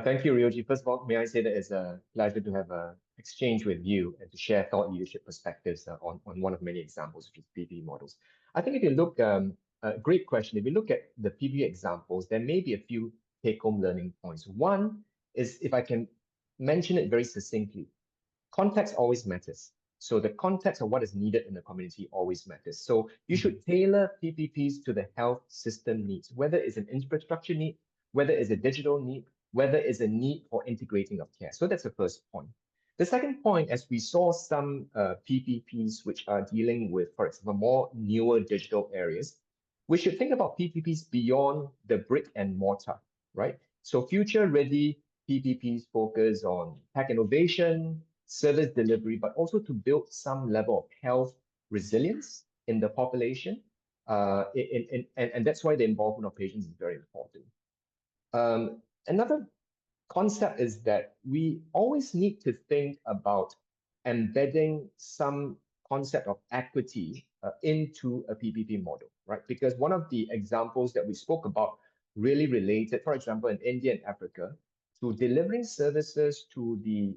Thank you, Ryoji. First of all, may I say that it's a pleasure to have an exchange with you and to share thought leadership perspectives on one of many examples, which is PPP models. I think if you look, great question. If you look at the PPP examples, there may be a few take-home learning points. One is, if I can mention it very succinctly, context always matters. So the context of what is needed in the community always matters. So you should tailor PPPs to the health system needs, whether it's an infrastructure need, whether it's a digital need, whether it's a need for integrating of care. So that's the first point. The second point, as we saw some PPPs which are dealing with, for example, more newer digital areas, we should think about PPPs beyond the brick and mortar, right? So future-ready PPPs focus on tech innovation, service delivery, but also to build some level of health resilience in the population. And that's why the involvement of patients is very important. Another concept is that we always need to think about embedding some concept of equity into a PPP model, right? Because one of the examples that we spoke about really related, for example, in India and Africa, to delivering services to the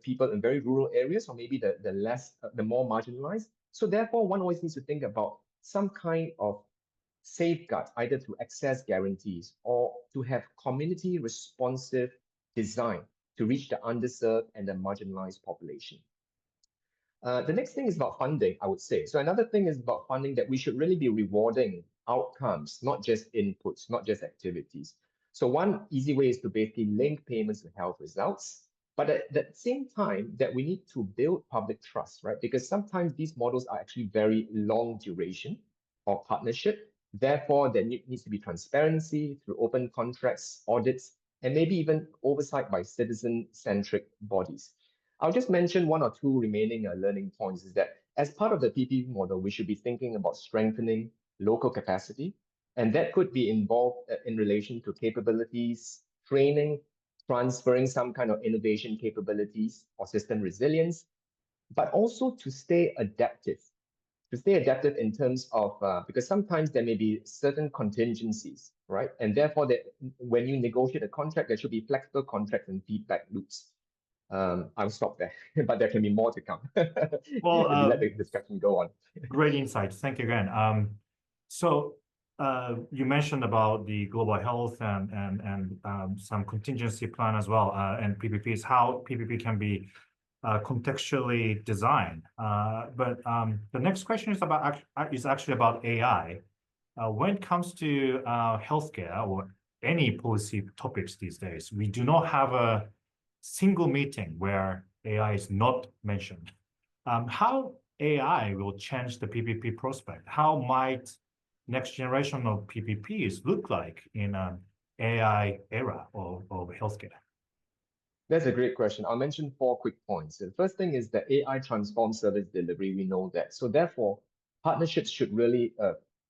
people in very rural areas, or maybe the more marginalized. So therefore, one always needs to think about some kind of safeguards, either through access guarantees or to have community responsive design to reach the underserved and the marginalized population. The next thing is about funding, I would say. So another thing is about funding that we should really be rewarding outcomes, not just inputs, not just activities. So one easy way is to basically link payments to health results. But at the same time, that we need to build public trust, right? Because sometimes these models are actually very long duration or partnership. Therefore, there needs to be transparency through open contracts, audits, and maybe even oversight by citizen-centric bodies. I'll just mention one or two remaining learning points is that as part of the PPP model, we should be thinking about strengthening local capacity, and that could be involved in relation to capabilities, training, transferring some kind of innovation capabilities or system resilience, but also to stay adaptive. To stay adaptive in terms of, because sometimes there may be certain contingencies, right? And therefore, that when you negotiate a contract, there should be flexible contracts and feedback loops. I'll stop there, but there can be more to come. Well, if you let the discussion go on. Great insights. Thank you again. So you mentioned about the global health and some contingency plan as well, and PPPs, how PPP can be contextually designed. But the next question is actually about AI. When it comes to healthcare or any policy topics these days, we do not have a single meeting where AI is not mentioned. How AI will change the PPP prospect? How might next generation of PPPs look like in an AI era of healthcare? That's a great question. I'll mention 4 quick points. The first thing is that AI transforms service delivery. We know that. So therefore, partnerships should really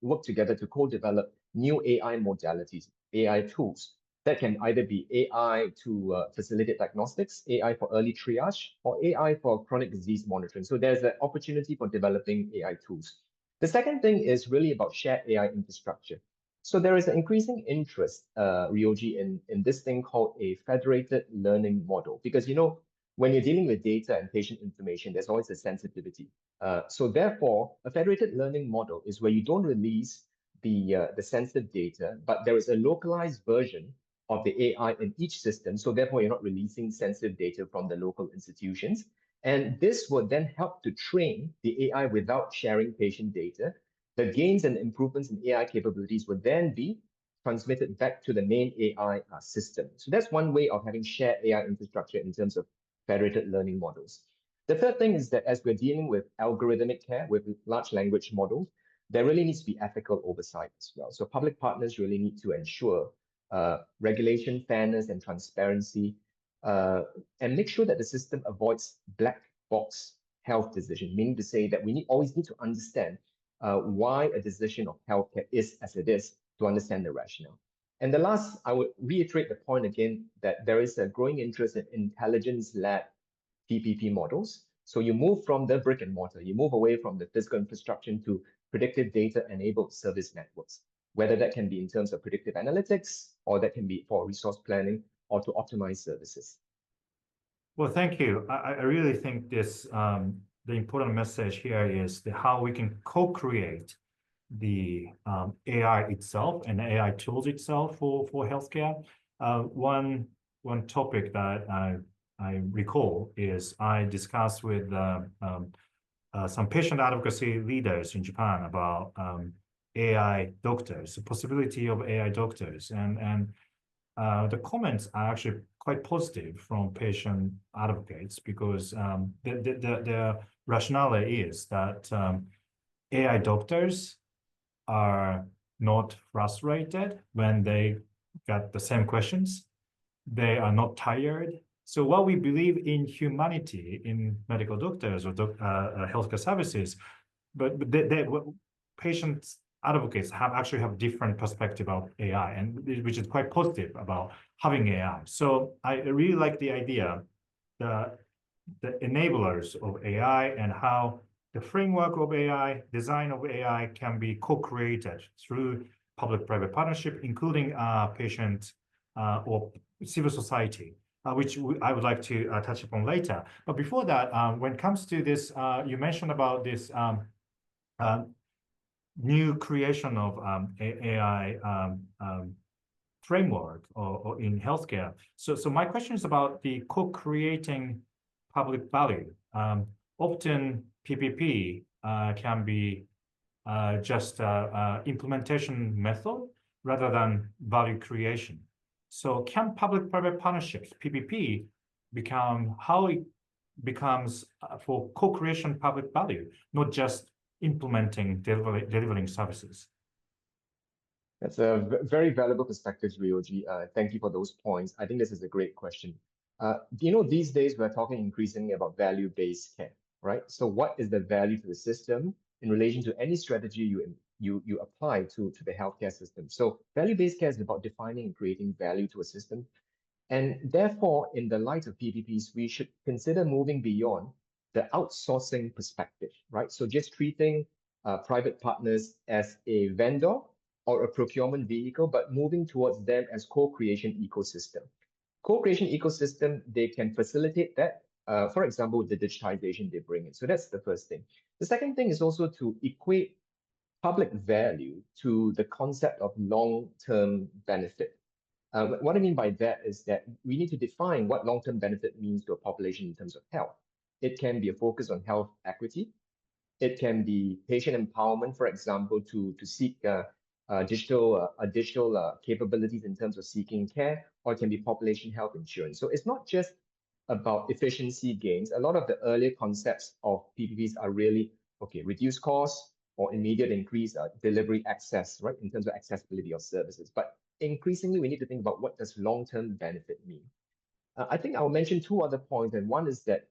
work together to co-develop new AI modalities, AI tools that can either be AI to facilitate diagnostics, AI for early triage, or AI for chronic disease monitoring. So there's an opportunity for developing AI tools. The second thing is really about shared AI infrastructure. So there is an increasing interest, Ryoji, in this thing called a federated learning model, because, you know, when you're dealing with data and patient information, there's always a sensitivity. So therefore, a federated learning model is where you don't release the sensitive data, but there is a localized version of the AI in each system. So therefore, you're not releasing sensitive data from the local institutions. And this will then help to train the AI without sharing patient data. The gains and improvements in AI capabilities would then be transmitted back to the main AI system. So that's one way of having shared AI infrastructure in terms of federated learning models. The third thing is that as we're dealing with algorithmic care, with large language models, there really needs to be ethical oversight as well. So public partners really need to ensure regulation, fairness, and transparency, and make sure that the system avoids black box health decision, meaning to say that we always need to understand why a decision of healthcare is as it is to understand the rationale. And the last, I would reiterate the point again that there is a growing interest in intelligence-led PPP models. So you move from the brick and mortar, you move away from the physical infrastructure to predictive data-enabled service networks, whether that can be in terms of predictive analytics, or that can be for resource planning, or to optimize services. Well, thank you. I really think this the important message here is how we can co-create the AI itself and the AI tools itself for healthcare. One topic that I recall is I discussed with some patient advocacy leaders in Japan about AI doctors, the possibility of AI doctors, and the comments are actually quite positive from patient advocates because the rationale is that AI doctors are not frustrated when they get the same questions. They are not tired. So while we believe in humanity in medical doctors or healthcare services, but patients advocates actually have different perspective of AI, and which is quite positive about having AI. So I really like the idea, the enablers of AI and how the framework of AI, design of AI can be co-created through public-private partnership, including patient or civil society, which I would like to touch upon later. But before that, when it comes to this, you mentioned about this new creation of AI framework or in healthcare. So my question is about the co-creating public value. often PPP can be just implementation method rather than value creation. So can public-private partnerships, PPP, become how it becomes for co-creation public value, not just implementing, delivering services? That's a very valuable perspective, Ryoji. Thank you for those points. I think this is a great question. These days we're talking increasingly about value-based care, right? So what is the value to the system in relation to any strategy you apply to the healthcare system? So value-based care is about defining and creating value to a system. And therefore, in the light of PPPs, we should consider moving beyond the outsourcing perspective, right? So just treating private partners as a vendor or a procurement vehicle, but moving towards them as co-creation ecosystem. Co-creation ecosystem, they can facilitate that, for example, with the digitization they bring in. So that's the first thing. The second thing is also to equate public value to the concept of long-term benefit. What I mean by that is that we need to define what long-term benefit means to a population in terms of health. It can be a focus on health equity. It can be patient empowerment, for example, to seek digital capabilities in terms of seeking care, or it can be population health insurance. So it's not just about efficiency gains. A lot of the earlier concepts of PPPs are really, okay, reduce costs or immediate increase delivery access, right, in terms of accessibility of services. But increasingly, we need to think about what does long-term benefit mean. I think I'll mention two other points, and one is that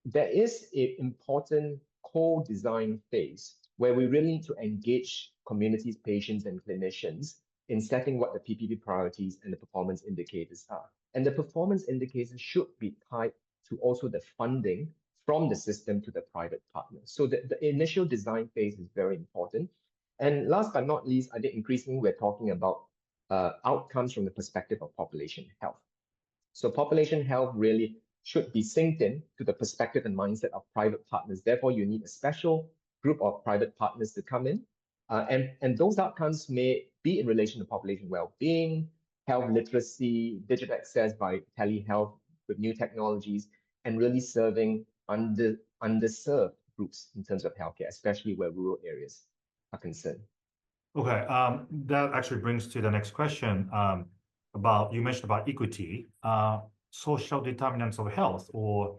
there is an important co-design phase where we really need to engage communities, patients, and clinicians in setting what the PPP priorities and the performance indicators are. And the performance indicators should be tied to also the funding from the system to the private partners. So the initial design phase is very important. And last but not least, I think increasingly we're talking about outcomes from the perspective of population health. So population health really should be synced in to the perspective and mindset of private partners. Therefore, you need a special group of private partners to come in. And those outcomes may be in relation to population well-being, health literacy, digital access by telehealth with new technologies, and really serving underserved groups in terms of healthcare, especially where rural areas are concerned. Okay, that actually brings to the next question you mentioned about equity, social determinants of health, or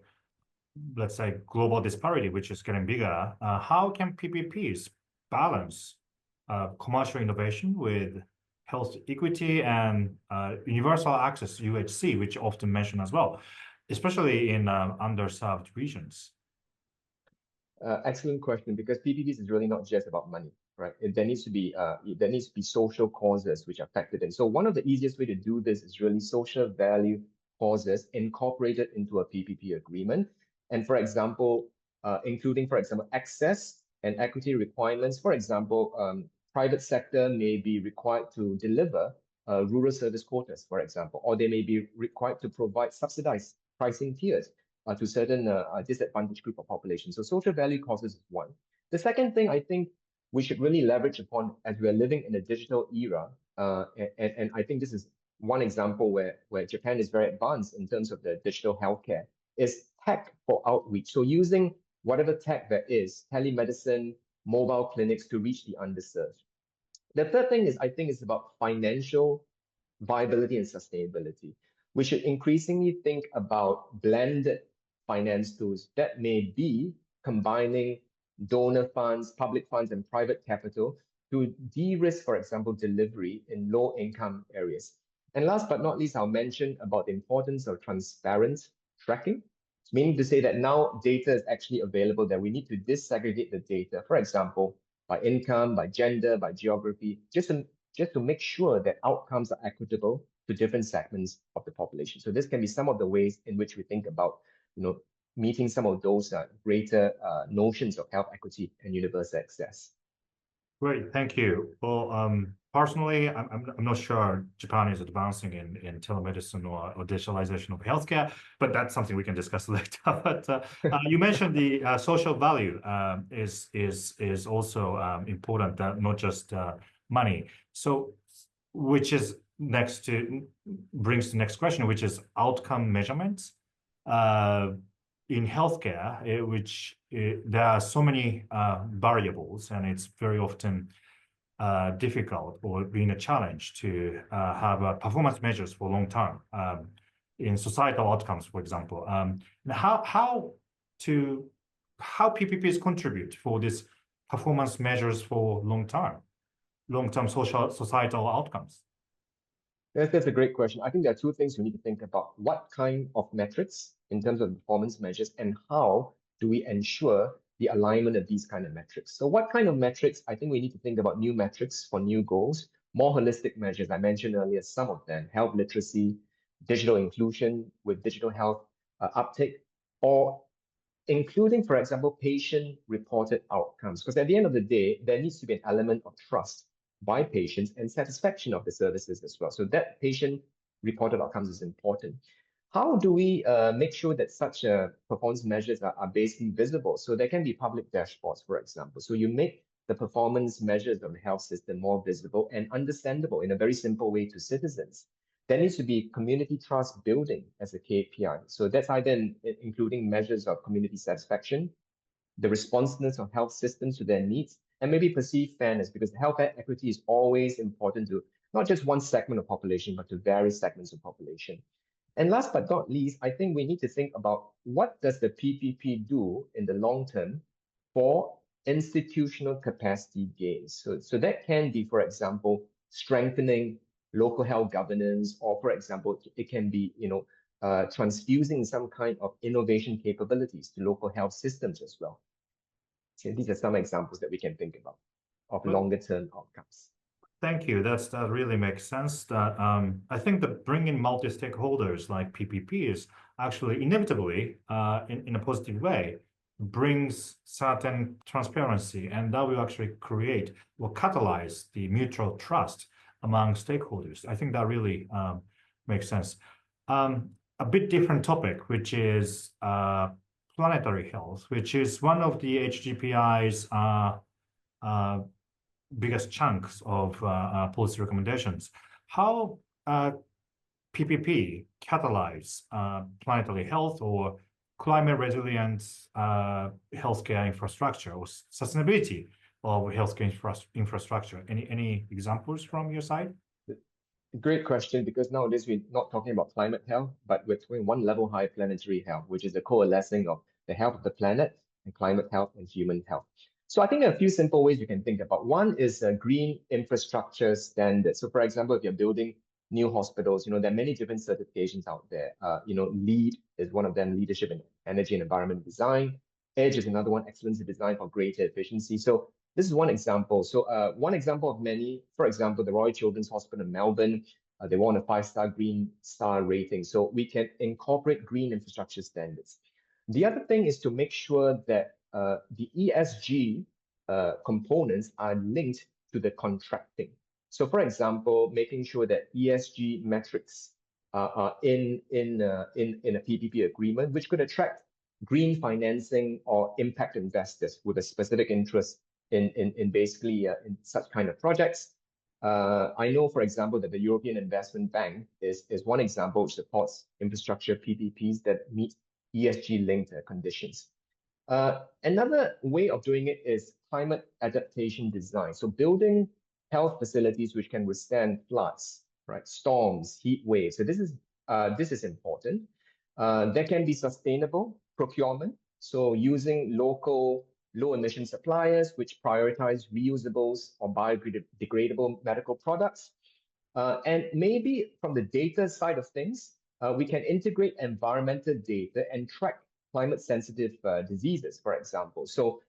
let's say global disparity, which is getting bigger. How can PPPs balance commercial innovation with health equity and universal access, UHC, which often mentioned as well, especially in underserved regions? Excellent question, because PPPs is really not just about money, right? There needs to be social causes which are factored in. So one of the easiest way to do this is really social value causes incorporated into a PPP agreement. And for example, including, for example, access and equity requirements. For example, private sector may be required to deliver rural service quotas, for example, or they may be required to provide subsidized pricing tiers to certain disadvantaged group of population. So social value causes is one. The second thing I think we should really leverage upon as we are living in a digital era, and I think this is one example where Japan is very advanced in terms of the digital healthcare, is tech for outreach. So using whatever tech there is, telemedicine, mobile clinics to reach the underserved. The third thing is, I think, is about financial viability and sustainability. We should increasingly think about blended finance tools that may be combining donor funds, public funds, and private capital to de-risk, for example, delivery in low-income areas. And last but not least, I'll mention about the importance of transparent tracking, meaning to say that now data is actually available, that we need to disaggregate the data, for example, by income, by gender, by geography, just to make sure that outcomes are equitable to different segments of the population. So this can be some of the ways in which we think about, meeting some of those greater notions of health equity and universal access. Great, thank you. Well, personally, I'm not sure Japan is advancing in telemedicine or digitalization of healthcare, but that's something we can discuss later. But you mentioned the social value is also important, not just money. So, which is brings the next question, which is outcome measurements. in healthcare, there are so many variables, and it's very often difficult or being a challenge to have performance measures for long term in societal outcomes, for example. How PPPs contribute for these performance measures for long-term societal outcomes? That's a great question. I think there are two things we need to think about. What kind of metrics in terms of performance measures, and how do we ensure the alignment of these kind of metrics? So what kind of metrics? I think we need to think about new metrics for new goals, more holistic measures. I mentioned earlier some of them: health literacy, digital inclusion with digital health uptake, or including, for example, patient-reported outcomes. Because at the end of the day, there needs to be an element of trust by patients and satisfaction of the services as well. So that patient-reported outcomes is important. How do we make sure that such performance measures are basically visible? So there can be public dashboards, for example. So you make the performance measures of the health system more visible and understandable in a very simple way to citizens. There needs to be community trust building as a KPI. So that's either including measures of community satisfaction, the responsiveness of health systems to their needs, and maybe perceived fairness, because health equity is always important to not just one segment of population, but to various segments of population. And last but not least, I think we need to think about what does the PPP do in the long term for institutional capacity gains. So that can be, for example, strengthening local health governance, or for example, it can be, transfusing some kind of innovation capabilities to local health systems as well. So these are some examples that we can think about of longer term outcomes. Thank you. That really makes sense. That I think that bringing multi-stakeholders like PPPs actually inevitably, in a positive way, brings certain transparency, and that will actually create or catalyze the mutual trust among stakeholders. I think that really makes sense. A bit different topic, which is planetary health, which is one of the HGPI's biggest chunks of policy recommendations. How PPP catalyze planetary health or climate resilient healthcare infrastructure, or sustainability of healthcare infrastructure? Any examples from your side? Great question, because nowadays we're not talking about climate health, but we're talking one level higher planetary health, which is the coalescing of the health of the planet and climate health and human health. So I think there are a few simple ways you can think about. One is green infrastructure standards. So for example, if you're building new hospitals, there are many different certifications out there. LEED is one of them, leadership in energy and environment design. EDGE is another one, excellence in design for greater efficiency. So this is one example. So one example of many, for example, the Royal Children's Hospital in Melbourne, they won a 5-star Green Star rating. So we can incorporate green infrastructure standards. The other thing is to make sure that the ESG components are linked to the contracting. So for example, making sure that ESG metrics are in a PPP agreement, which could attract green financing or impact investors with a specific interest in basically in such kind of projects. I know, for example, that the European Investment Bank is one example which supports infrastructure PPPs that meet ESG-linked conditions. Another way of doing it is climate adaptation design. So building health facilities which can withstand floods, right, storms, heat waves. So this is important. There can be sustainable procurement. So using local low-emission suppliers which prioritize reusables or biodegradable medical products. And maybe from the data side of things, we can integrate environmental data and track climate-sensitive diseases, for example. So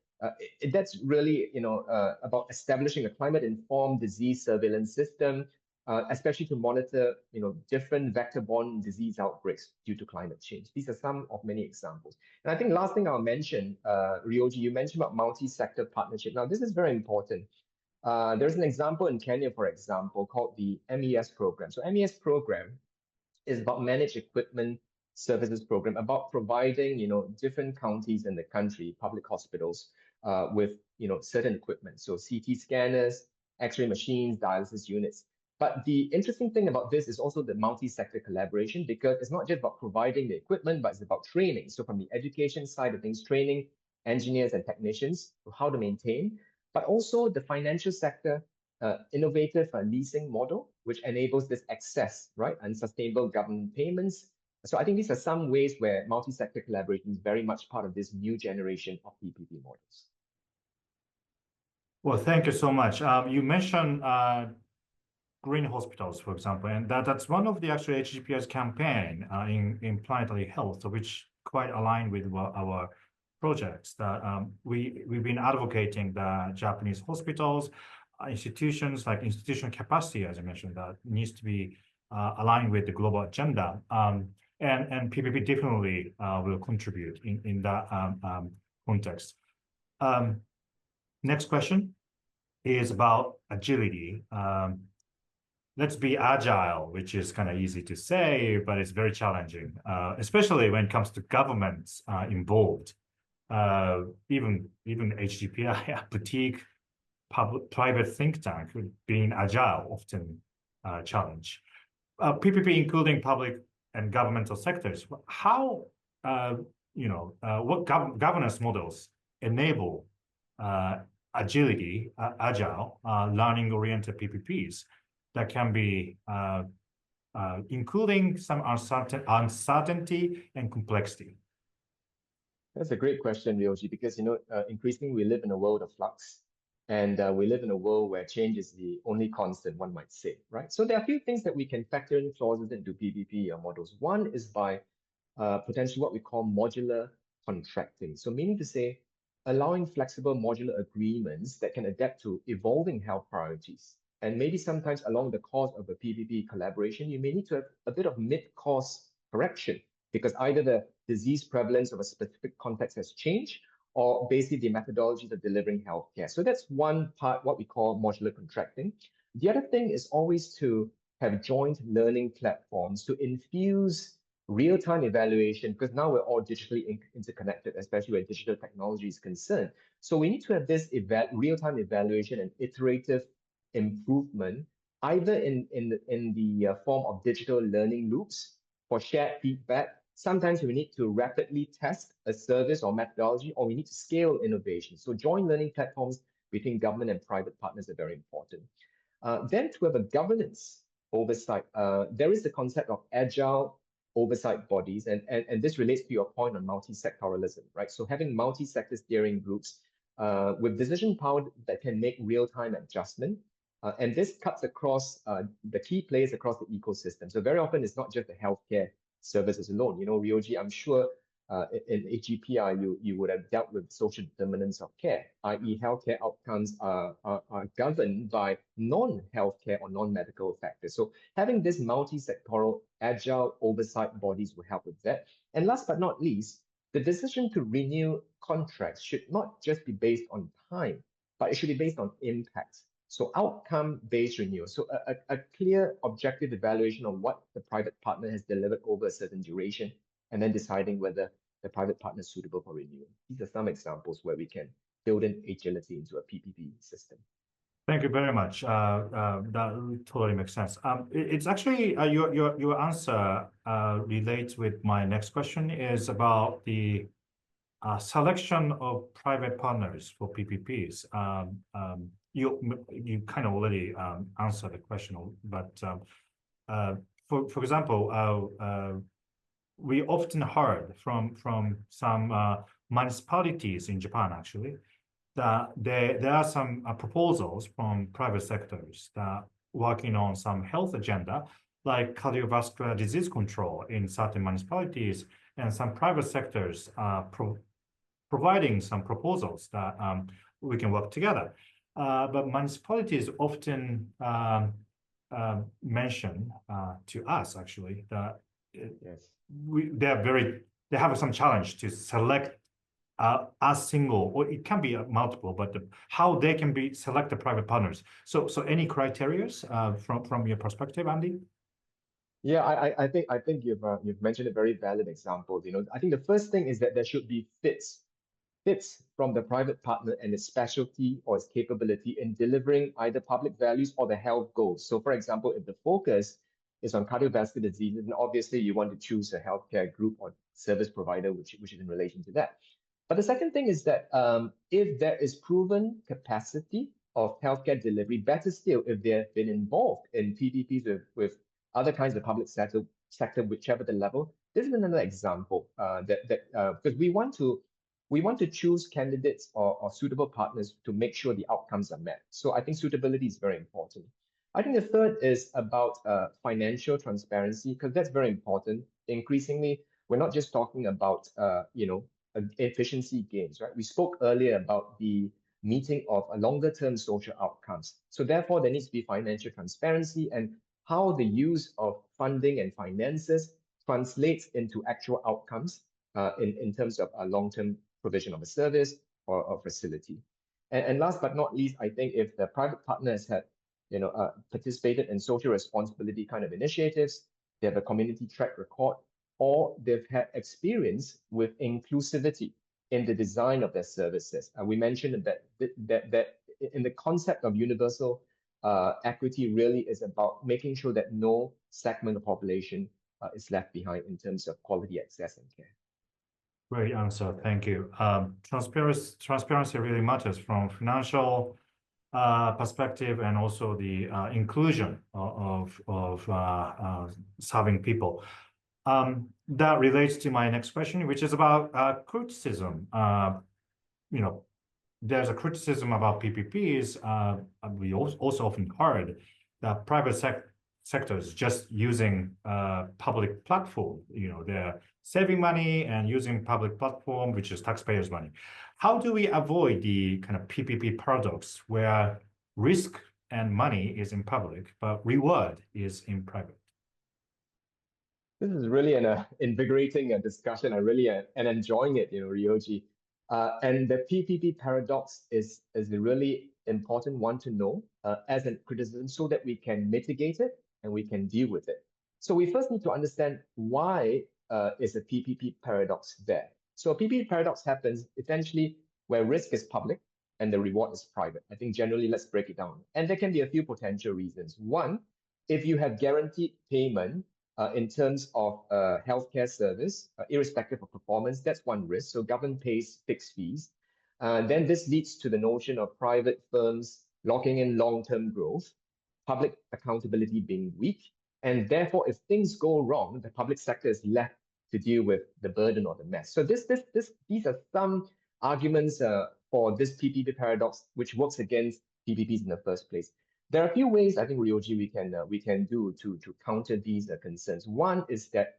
that's really, about establishing a climate-informed disease surveillance system, especially to monitor, different vector-borne disease outbreaks due to climate change. These are some of many examples. And I think last thing I'll mention, Ryoji, you mentioned about multi-sector partnership. Now, this is very important. There's an example in Kenya, for example, called the MES program. So MES program is about managed equipment services program, about providing, different counties in the country, public hospitals, with, certain equipment. So CT scanners, X-ray machines, dialysis units. But the interesting thing about this is also the multi-sector collaboration, because it's not just about providing the equipment, but it's about training. So from the education side of things, training engineers and technicians to how to maintain, but also the financial sector, innovative leasing model, which enables this access, right, and sustainable government payments. So I think these are some ways where multi-sector collaboration is very much part of this new generation of PPP models. Well, thank you so much. You mentioned green hospitals, for example, and that's one of the actual HGPI's campaign in planetary health, which quite aligned with our projects that we've been advocating the Japanese hospitals, institutions, like institutional capacity, as I mentioned, that needs to be aligned with the global agenda. And PPP definitely will contribute in that context. Next question is about agility. Let's be agile, which is kind of easy to say, but it's very challenging, especially when it comes to governments involved. Even HGPI, a boutique private think tank, being agile often challenge. PPP, including public and governmental sectors, how what governance models enable agility, agile, learning-oriented PPPs that can be including some uncertainty and complexity? That's a great question, Ryoji, because increasingly we live in a world of flux, and we live in a world where change is the only constant, one might say, right? So there are a few things that we can factor in clauses into PPP models. One is by potentially what we call modular contracting. So meaning to say, allowing flexible modular agreements that can adapt to evolving health priorities. And maybe sometimes along the course of a PPP collaboration, you may need to have a bit of mid-course correction, because either the disease prevalence of a specific context has changed, or basically the methodologies of delivering healthcare. So that's one part, what we call modular contracting. The other thing is always to have joint learning platforms to infuse real-time evaluation, because now we're all digitally interconnected, especially where digital technology is concerned. So we need to have this real-time evaluation and iterative improvement, either in the form of digital learning loops for shared feedback. Sometimes we need to rapidly test a service or methodology, or we need to scale innovation. So joint learning platforms between government and private partners are very important. Then to have a governance oversight, there is the concept of agile oversight bodies, and this relates to your point on multi-sectoralism, right? So having multi-sector steering groups with decision power that can make real-time adjustment, and this cuts across the key players across the ecosystem. So very often it's not just the healthcare services alone. Ryoji, I'm sure in HGPI you would have dealt with social determinants of care, i.e. healthcare outcomes are governed by non-healthcare or non-medical factors. So having this multi-sectoral agile oversight bodies will help with that. And last but not least, the decision to renew contracts should not just be based on time, but it should be based on impact. So outcome-based renewal. So a clear objective evaluation of what the private partner has delivered over a certain duration, and then deciding whether the private partner is suitable for renewal. These are some examples where we can build in agility into a PPP system. Thank you very much. That totally makes sense. It's actually your answer relates with my next question, is about the selection of private partners for PPPs. You kind of already answered the question, but for example, we often heard from some municipalities in Japan, actually, that there are some proposals from private sectors that working on some health agenda, like cardiovascular disease control in certain municipalities, and some private sectors providing some proposals that we can work together. But municipalities often mention to us, actually, that they have some challenge to select a single, or it can be multiple, but how they can select the private partners. So any criteria from your perspective, Andy? Yeah, I think you've mentioned a very valid example. I think the first thing is that there should be fits benefits from the private partner and its specialty or its capability in delivering either public values or the health goals. So for example, if the focus is on cardiovascular disease, then obviously you want to choose a healthcare group or service provider, which is in relation to that. But the second thing is that if there is proven capacity of healthcare delivery, better still, if they have been involved in PPPs with other kinds of public sector, whichever the level. This is another example because we want to choose candidates or suitable partners to make sure the outcomes are met. So I think suitability is very important. I think the third is about financial transparency, because that's very important. Increasingly, we're not just talking about efficiency gains, right? We spoke earlier about the meeting of a longer-term social outcomes. So therefore, there needs to be financial transparency and how the use of funding and finances translates into actual outcomes in terms of a long-term provision of a service or a facility. And last but not least, I think if the private partners have participated in social responsibility kind of initiatives, they have a community track record, or they've had experience with inclusivity in the design of their services. We mentioned that in the concept of universal equity really is about making sure that no segment of population is left behind in terms of quality access and care. Great answer. Thank you. Transparency really matters from financial perspective and also the inclusion of serving people. That relates to my next question, which is about criticism. There's a criticism about PPPs. We also often heard that private sector is just using public platform. They're saving money and using public platform, which is taxpayers' money. How do we avoid the kind of PPP paradox where risk and money is in public, but reward is in private? This is really an invigorating discussion. I really am enjoying it, Ryoji. And the PPP paradox is a really important one to know as a criticism so that we can mitigate it and we can deal with it. So we first need to understand why is a PPP paradox there. So a PPP paradox happens essentially where risk is public and the reward is private. I think generally, let's break it down. And there can be a few potential reasons. One, if you have guaranteed payment in terms of healthcare service, irrespective of performance, that's one risk. So government pays fixed fees. Then this leads to the notion of private firms locking in long-term growth, public accountability being weak. And therefore, if things go wrong, the public sector is left to deal with the burden or the mess. So these are some arguments for this PPP paradox, which works against PPPs in the first place. There are a few ways I think, Ryoji, we can do to counter these concerns. One is that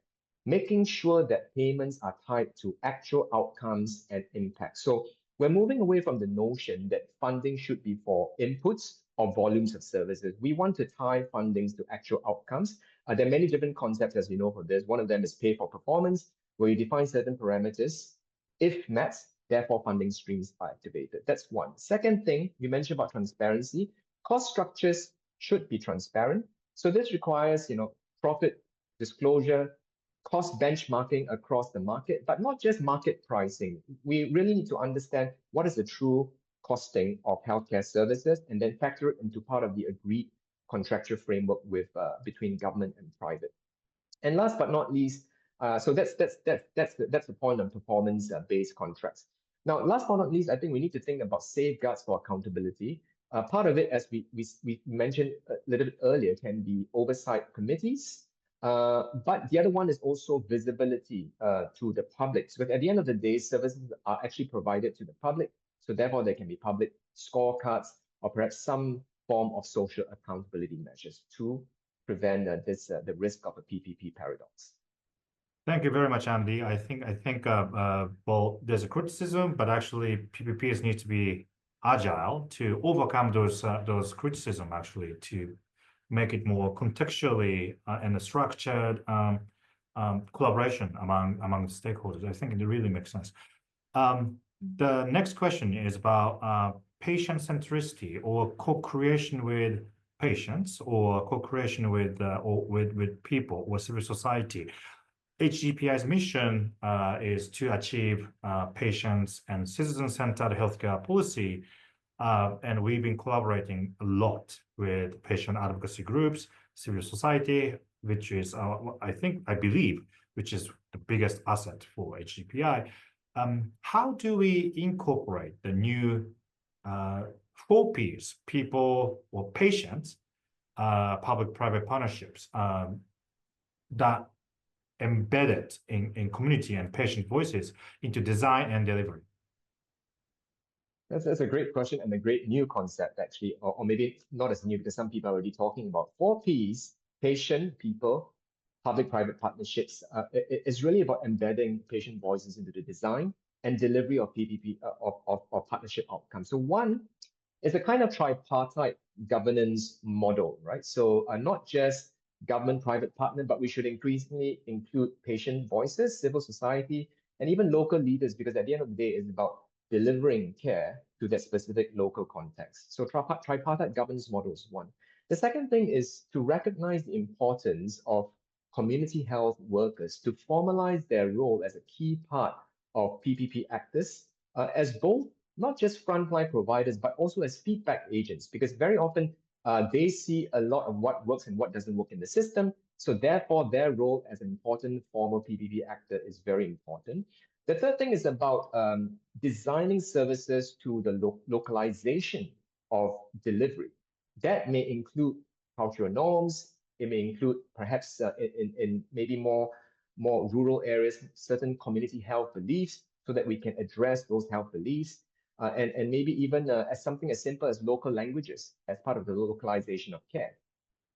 making sure that payments are tied to actual outcomes and impact. So we're moving away from the notion that funding should be for inputs or volumes of services. We want to tie fundings to actual outcomes. There are many different concepts, as you know, for this. One of them is pay for performance, where you define certain parameters. If met, therefore funding streams are activated. That's one. Second thing, you mentioned about transparency. Cost structures should be transparent. So this requires, profit disclosure, cost benchmarking across the market, but not just market pricing. We really need to understand what is the true costing of healthcare services and then factor it into part of the agreed contractual framework with between government and private. And last but not least, so that's the point on performance-based contracts. Now, last but not least, I think we need to think about safeguards for accountability. Part of it, as we mentioned a little bit earlier, can be oversight committees. But the other one is also visibility to the public. So at the end of the day, services are actually provided to the public. So therefore, there can be public scorecards or perhaps some form of social accountability measures to prevent the risk of a PPP paradox. Thank you very much, Andy. I think well, there's a criticism, but actually PPPs need to be agile to overcome those criticism, actually, to make it more contextually and a structured collaboration among the stakeholders. I think it really makes sense. The next question is about patient centricity or co-creation with patients or co-creation with people or civil society. HGPI's mission is to achieve patients and citizen-centered healthcare policy, and we've been collaborating a lot with patient advocacy groups, civil society, which is, I believe, which is the biggest asset for HGPI. How do we incorporate the new 4 Ps, people or patients, public-private partnerships that embedded in community and patient voices into design and delivery? That's a great question and a great new concept, actually, or maybe not as new because some people are already talking about 4 Ps, patient, people, public-private partnerships. It's really about embedding patient voices into the design and delivery of PPP, of partnership outcomes. So one is a kind of tripartite governance model, right? So not just government-private partner, but we should increasingly include patient voices, civil society, and even local leaders, because at the end of the day, it's about delivering care to that specific local context. So tripartite governance model is one. The second thing is to recognize the importance of community health workers to formalize their role as a key part of PPP actors, as both not just frontline providers, but also as feedback agents, because very often they see a lot of what works and what doesn't work in the system. So therefore, their role as an important formal PPP actor is very important. The third thing is about designing services to the localization of delivery. That may include cultural norms. It may include perhaps in maybe more rural areas, certain community health beliefs, so that we can address those health beliefs. And maybe even as something as simple as local languages as part of the localization of care.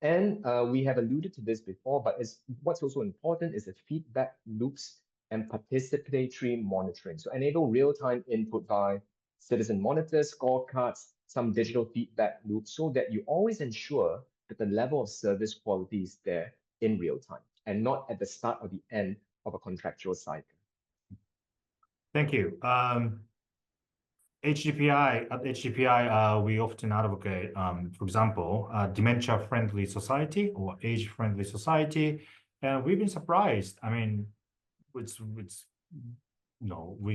And we have alluded to this before, but what's also important is the feedback loops and participatory monitoring. So enable real-time input by citizen monitors, scorecards, some digital feedback loops, so that you always ensure that the level of service quality is there in real time and not at the start or the end of a contractual cycle. Thank you. At HGPI, we often advocate, for example, dementia-friendly society or age-friendly society, and we've been surprised. I mean, we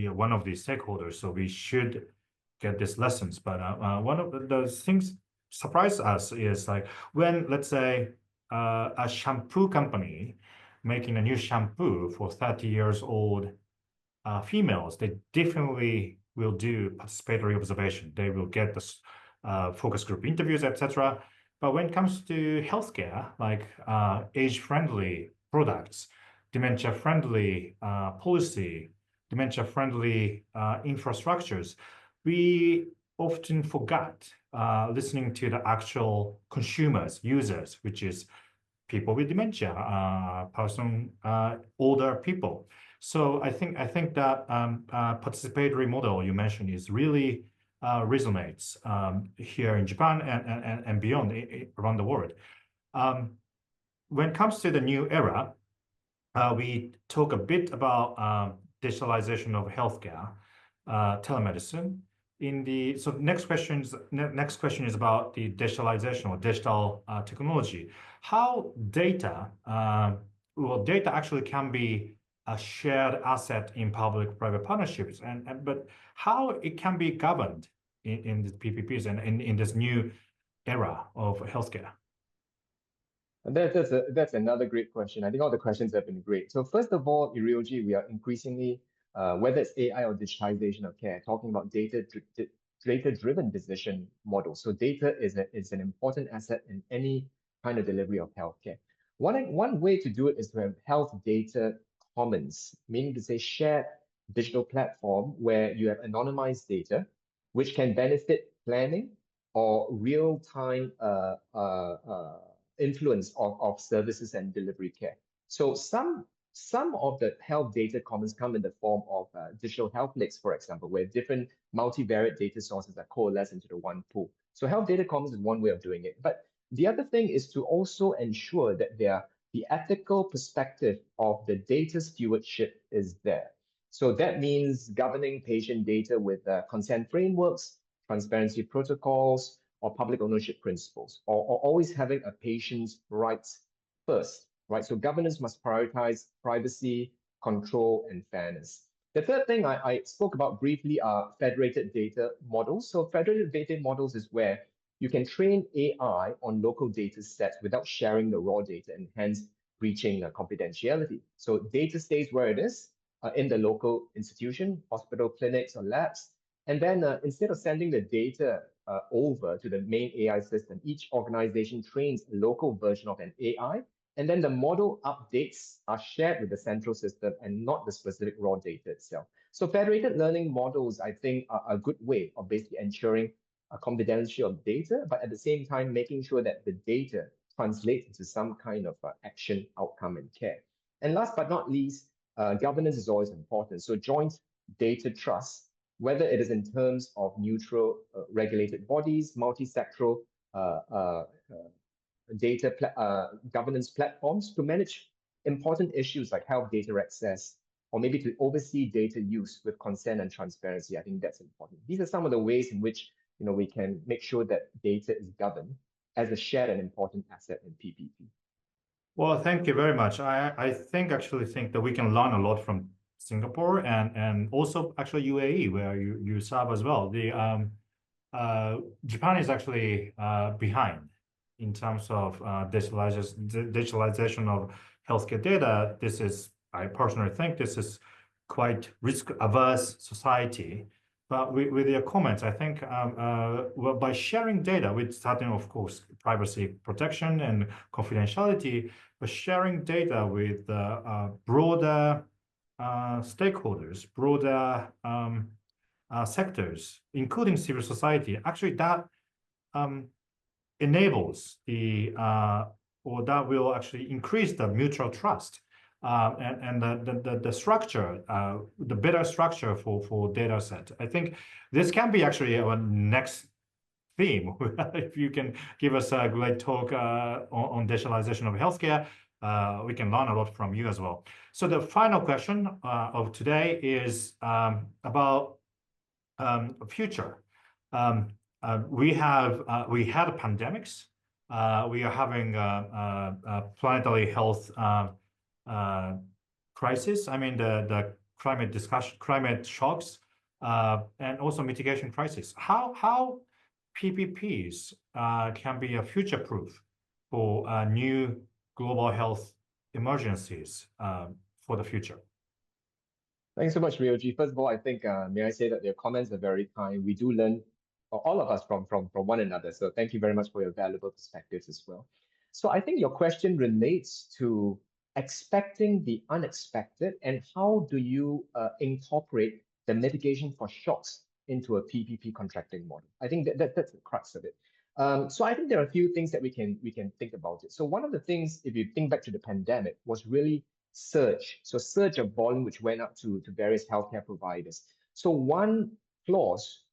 are one of the stakeholders, so we should get these lessons. But one of the things surprised us is like when, let's say, a shampoo company making a new shampoo for 30 years old females, they definitely will do participatory observation. They will get the focus group interviews, etc. But when it comes to healthcare, like age-friendly products, dementia-friendly policy, dementia-friendly infrastructures, we often forgot listening to the actual consumers, users, which is people with dementia, older people. So I think that participatory model you mentioned is really resonates here in Japan and beyond around the world. When it comes to the new era, we talk a bit about digitalization of healthcare, telemedicine. So next question is about the digitalization or digital technology. How data actually can be a shared asset in public-private partnerships, but how it can be governed in the PPPs and in this new era of healthcare? That's another great question. I think all the questions have been great. So first of all, Irioji, we are increasingly, whether it's AI or digitization of care, talking about data-driven decision models. So data is an important asset in any kind of delivery of healthcare. One way to do it is to have health data commons, meaning to say shared digital platform where you have anonymized data, which can benefit planning or real-time influence of services and delivery care. So some of the health data commons come in the form of digital health lakes, for example, where different multivariate data sources are coalesced into the one pool. So health data commons is one way of doing it. But the other thing is to also ensure that the ethical perspective of the data stewardship is there. So that means governing patient data with consent frameworks, transparency protocols, or public ownership principles, or always having a patient's rights first right? So governance must prioritize privacy, control, and fairness. The third thing I spoke about briefly are federated data models. So federated data models is where you can train AI on local data sets without sharing the raw data and hence breaching confidentiality. So data stays where it is in the local institution, hospital, clinics, or labs. And then instead of sending the data over to the main AI system, each organization trains a local version of an AI, and then the model updates are shared with the central system and not the specific raw data itself. So federated learning models, I think, are a good way of basically ensuring a confidentiality of data, but at the same time, making sure that the data translates into some kind of action, outcome, and care. And last but not least, governance is always important. So joint data trust, whether it is in terms of neutral regulated bodies, multi-sectoral data governance platforms to manage important issues like health data access, or maybe to oversee data use with consent and transparency. I think that's important. These are some of the ways in which we can make sure that data is governed as a shared and important asset in PPP. Well, thank you very much. I actually think that we can learn a lot from Singapore and also actually UAE, where you serve as well. Japan is actually behind in terms of digitalization of healthcare data. I personally think this is quite risk-averse society. But with your comments, I think well, by sharing data with certain, of course, privacy protection and confidentiality, but sharing data with broader stakeholders, broader sectors, including civil society, actually that enables or that will actually increase the mutual trust and the structure, the better structure for data set. I think this can be actually our next theme. If you can give us a great talk on digitalization of healthcare, we can learn a lot from you as well. So the final question of today is about future. We had pandemics. We are having a planetary health crisis. I mean the climate shocks, and also mitigation crisis. How PPPs can be a future-proof for new global health emergencies for the future? Thanks so much, Ryoji. First of all, I think, may I say that your comments are very kind. We do learn, all of us, from one another. So thank you very much for your valuable perspectives as well. So I think your question relates to expecting the unexpected and how do you incorporate the mitigation for shocks into a PPP contracting model. I think that's the crux of it. So I think there are a few things that we can think about it. So one of the things, if you think back to the pandemic, was really surge. So surge of volume which went up to various healthcare providers. So one clause,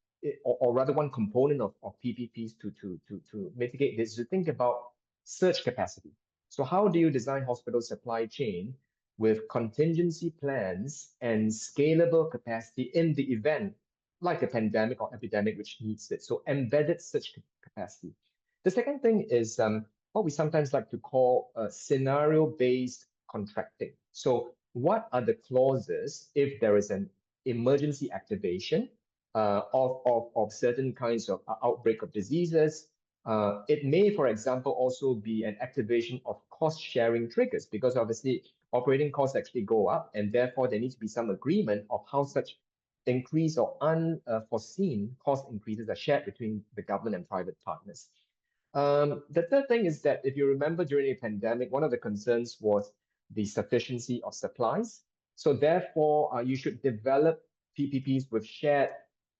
or rather one component of PPPs to mitigate this, to think about surge capacity. So how do you design hospital supply chain with contingency plans and scalable capacity in the event like a pandemic or epidemic which needs it? So embedded surge capacity. The second thing is what we sometimes like to call scenario-based contracting. So what are the clauses if there is an emergency activation of certain kinds of outbreak of diseases? It may, for example, also be an activation of cost-sharing triggers, because obviously operating costs actually go up, and therefore there needs to be some agreement of how such increase or unforeseen cost increases are shared between the government and private partners. The third thing is that if you remember during a pandemic, one of the concerns was the sufficiency of supplies. So therefore, you should develop PPPs with shared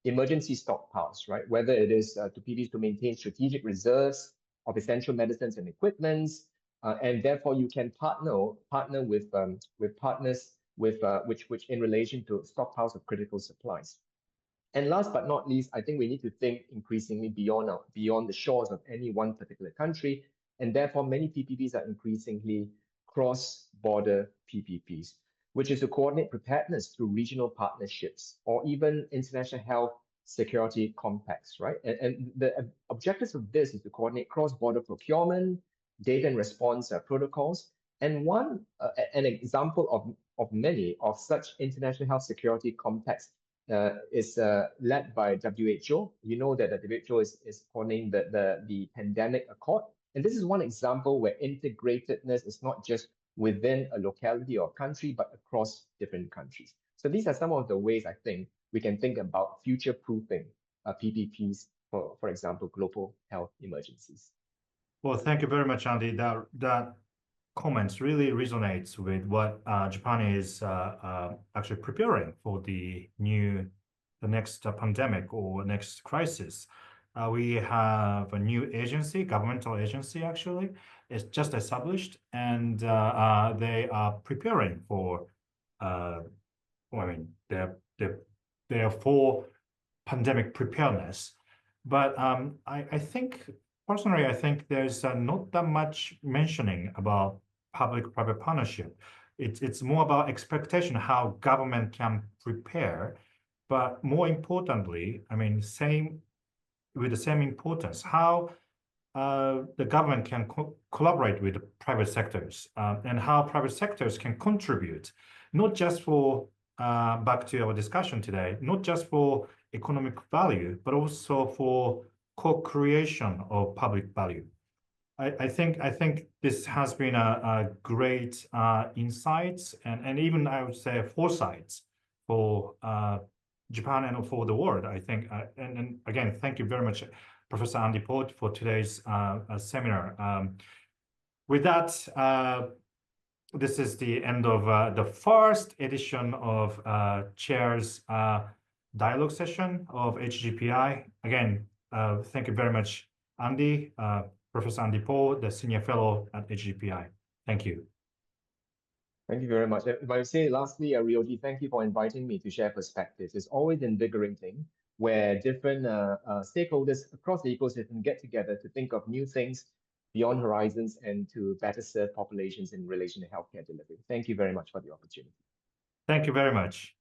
emergency stockpiles, right? Whether it is to PPPs to maintain strategic reserves of essential medicines and equipments, and therefore you can partner with partners which in relation to stockpiles of critical supplies. And last but not least, I think we need to think increasingly beyond the shores of any one particular country, and therefore many PPPs are increasingly cross-border PPPs, which is to coordinate preparedness through regional partnerships or even international health security compacts, right? And the objectives of this is to coordinate cross-border procurement, data and response protocols, And an example of many of such international health security compacts is led by WHO. You know that the WHO is calling the pandemic accord. And this is one example where integratedness is not just within a locality or country, but across different countries. So these are some of the ways I think we can think about future-proofing PPPs for example, global health emergencies. Well, thank you very much, Andy. That comments really resonates with what Japan is actually preparing for the next pandemic or next crisis. We have a new agency, governmental agency actually, it's just established, and they are preparing for, they're for pandemic preparedness. But I think, personally, I think there's not that much mentioning about public-private partnership. It's more about expectation, how government can prepare, but more importantly, I mean, with the same importance, how the government can collaborate with the private sectors and how private sectors can contribute, not just for, back to our discussion today, not just for economic value, but also for co-creation of public value. I think this has been a great insights and even I would say foresights for Japan and for the world. I think and again, thank you very much, Professor Andy Poe, for today's seminar. With that, this is the end of the first edition of Chairs Dialogue Session of HGPI. Again, thank you very much, Andy, Professor Andy Poe, the Senior Fellow at HGPI. Thank you. Thank you very much. If I say lastly, Ryoji, thank you for inviting me to share perspectives. It's always invigorating where different stakeholders across the ecosystem get together to think of new things beyond horizons and to better serve populations in relation to healthcare delivery. Thank you very much for the opportunity. Thank you very much.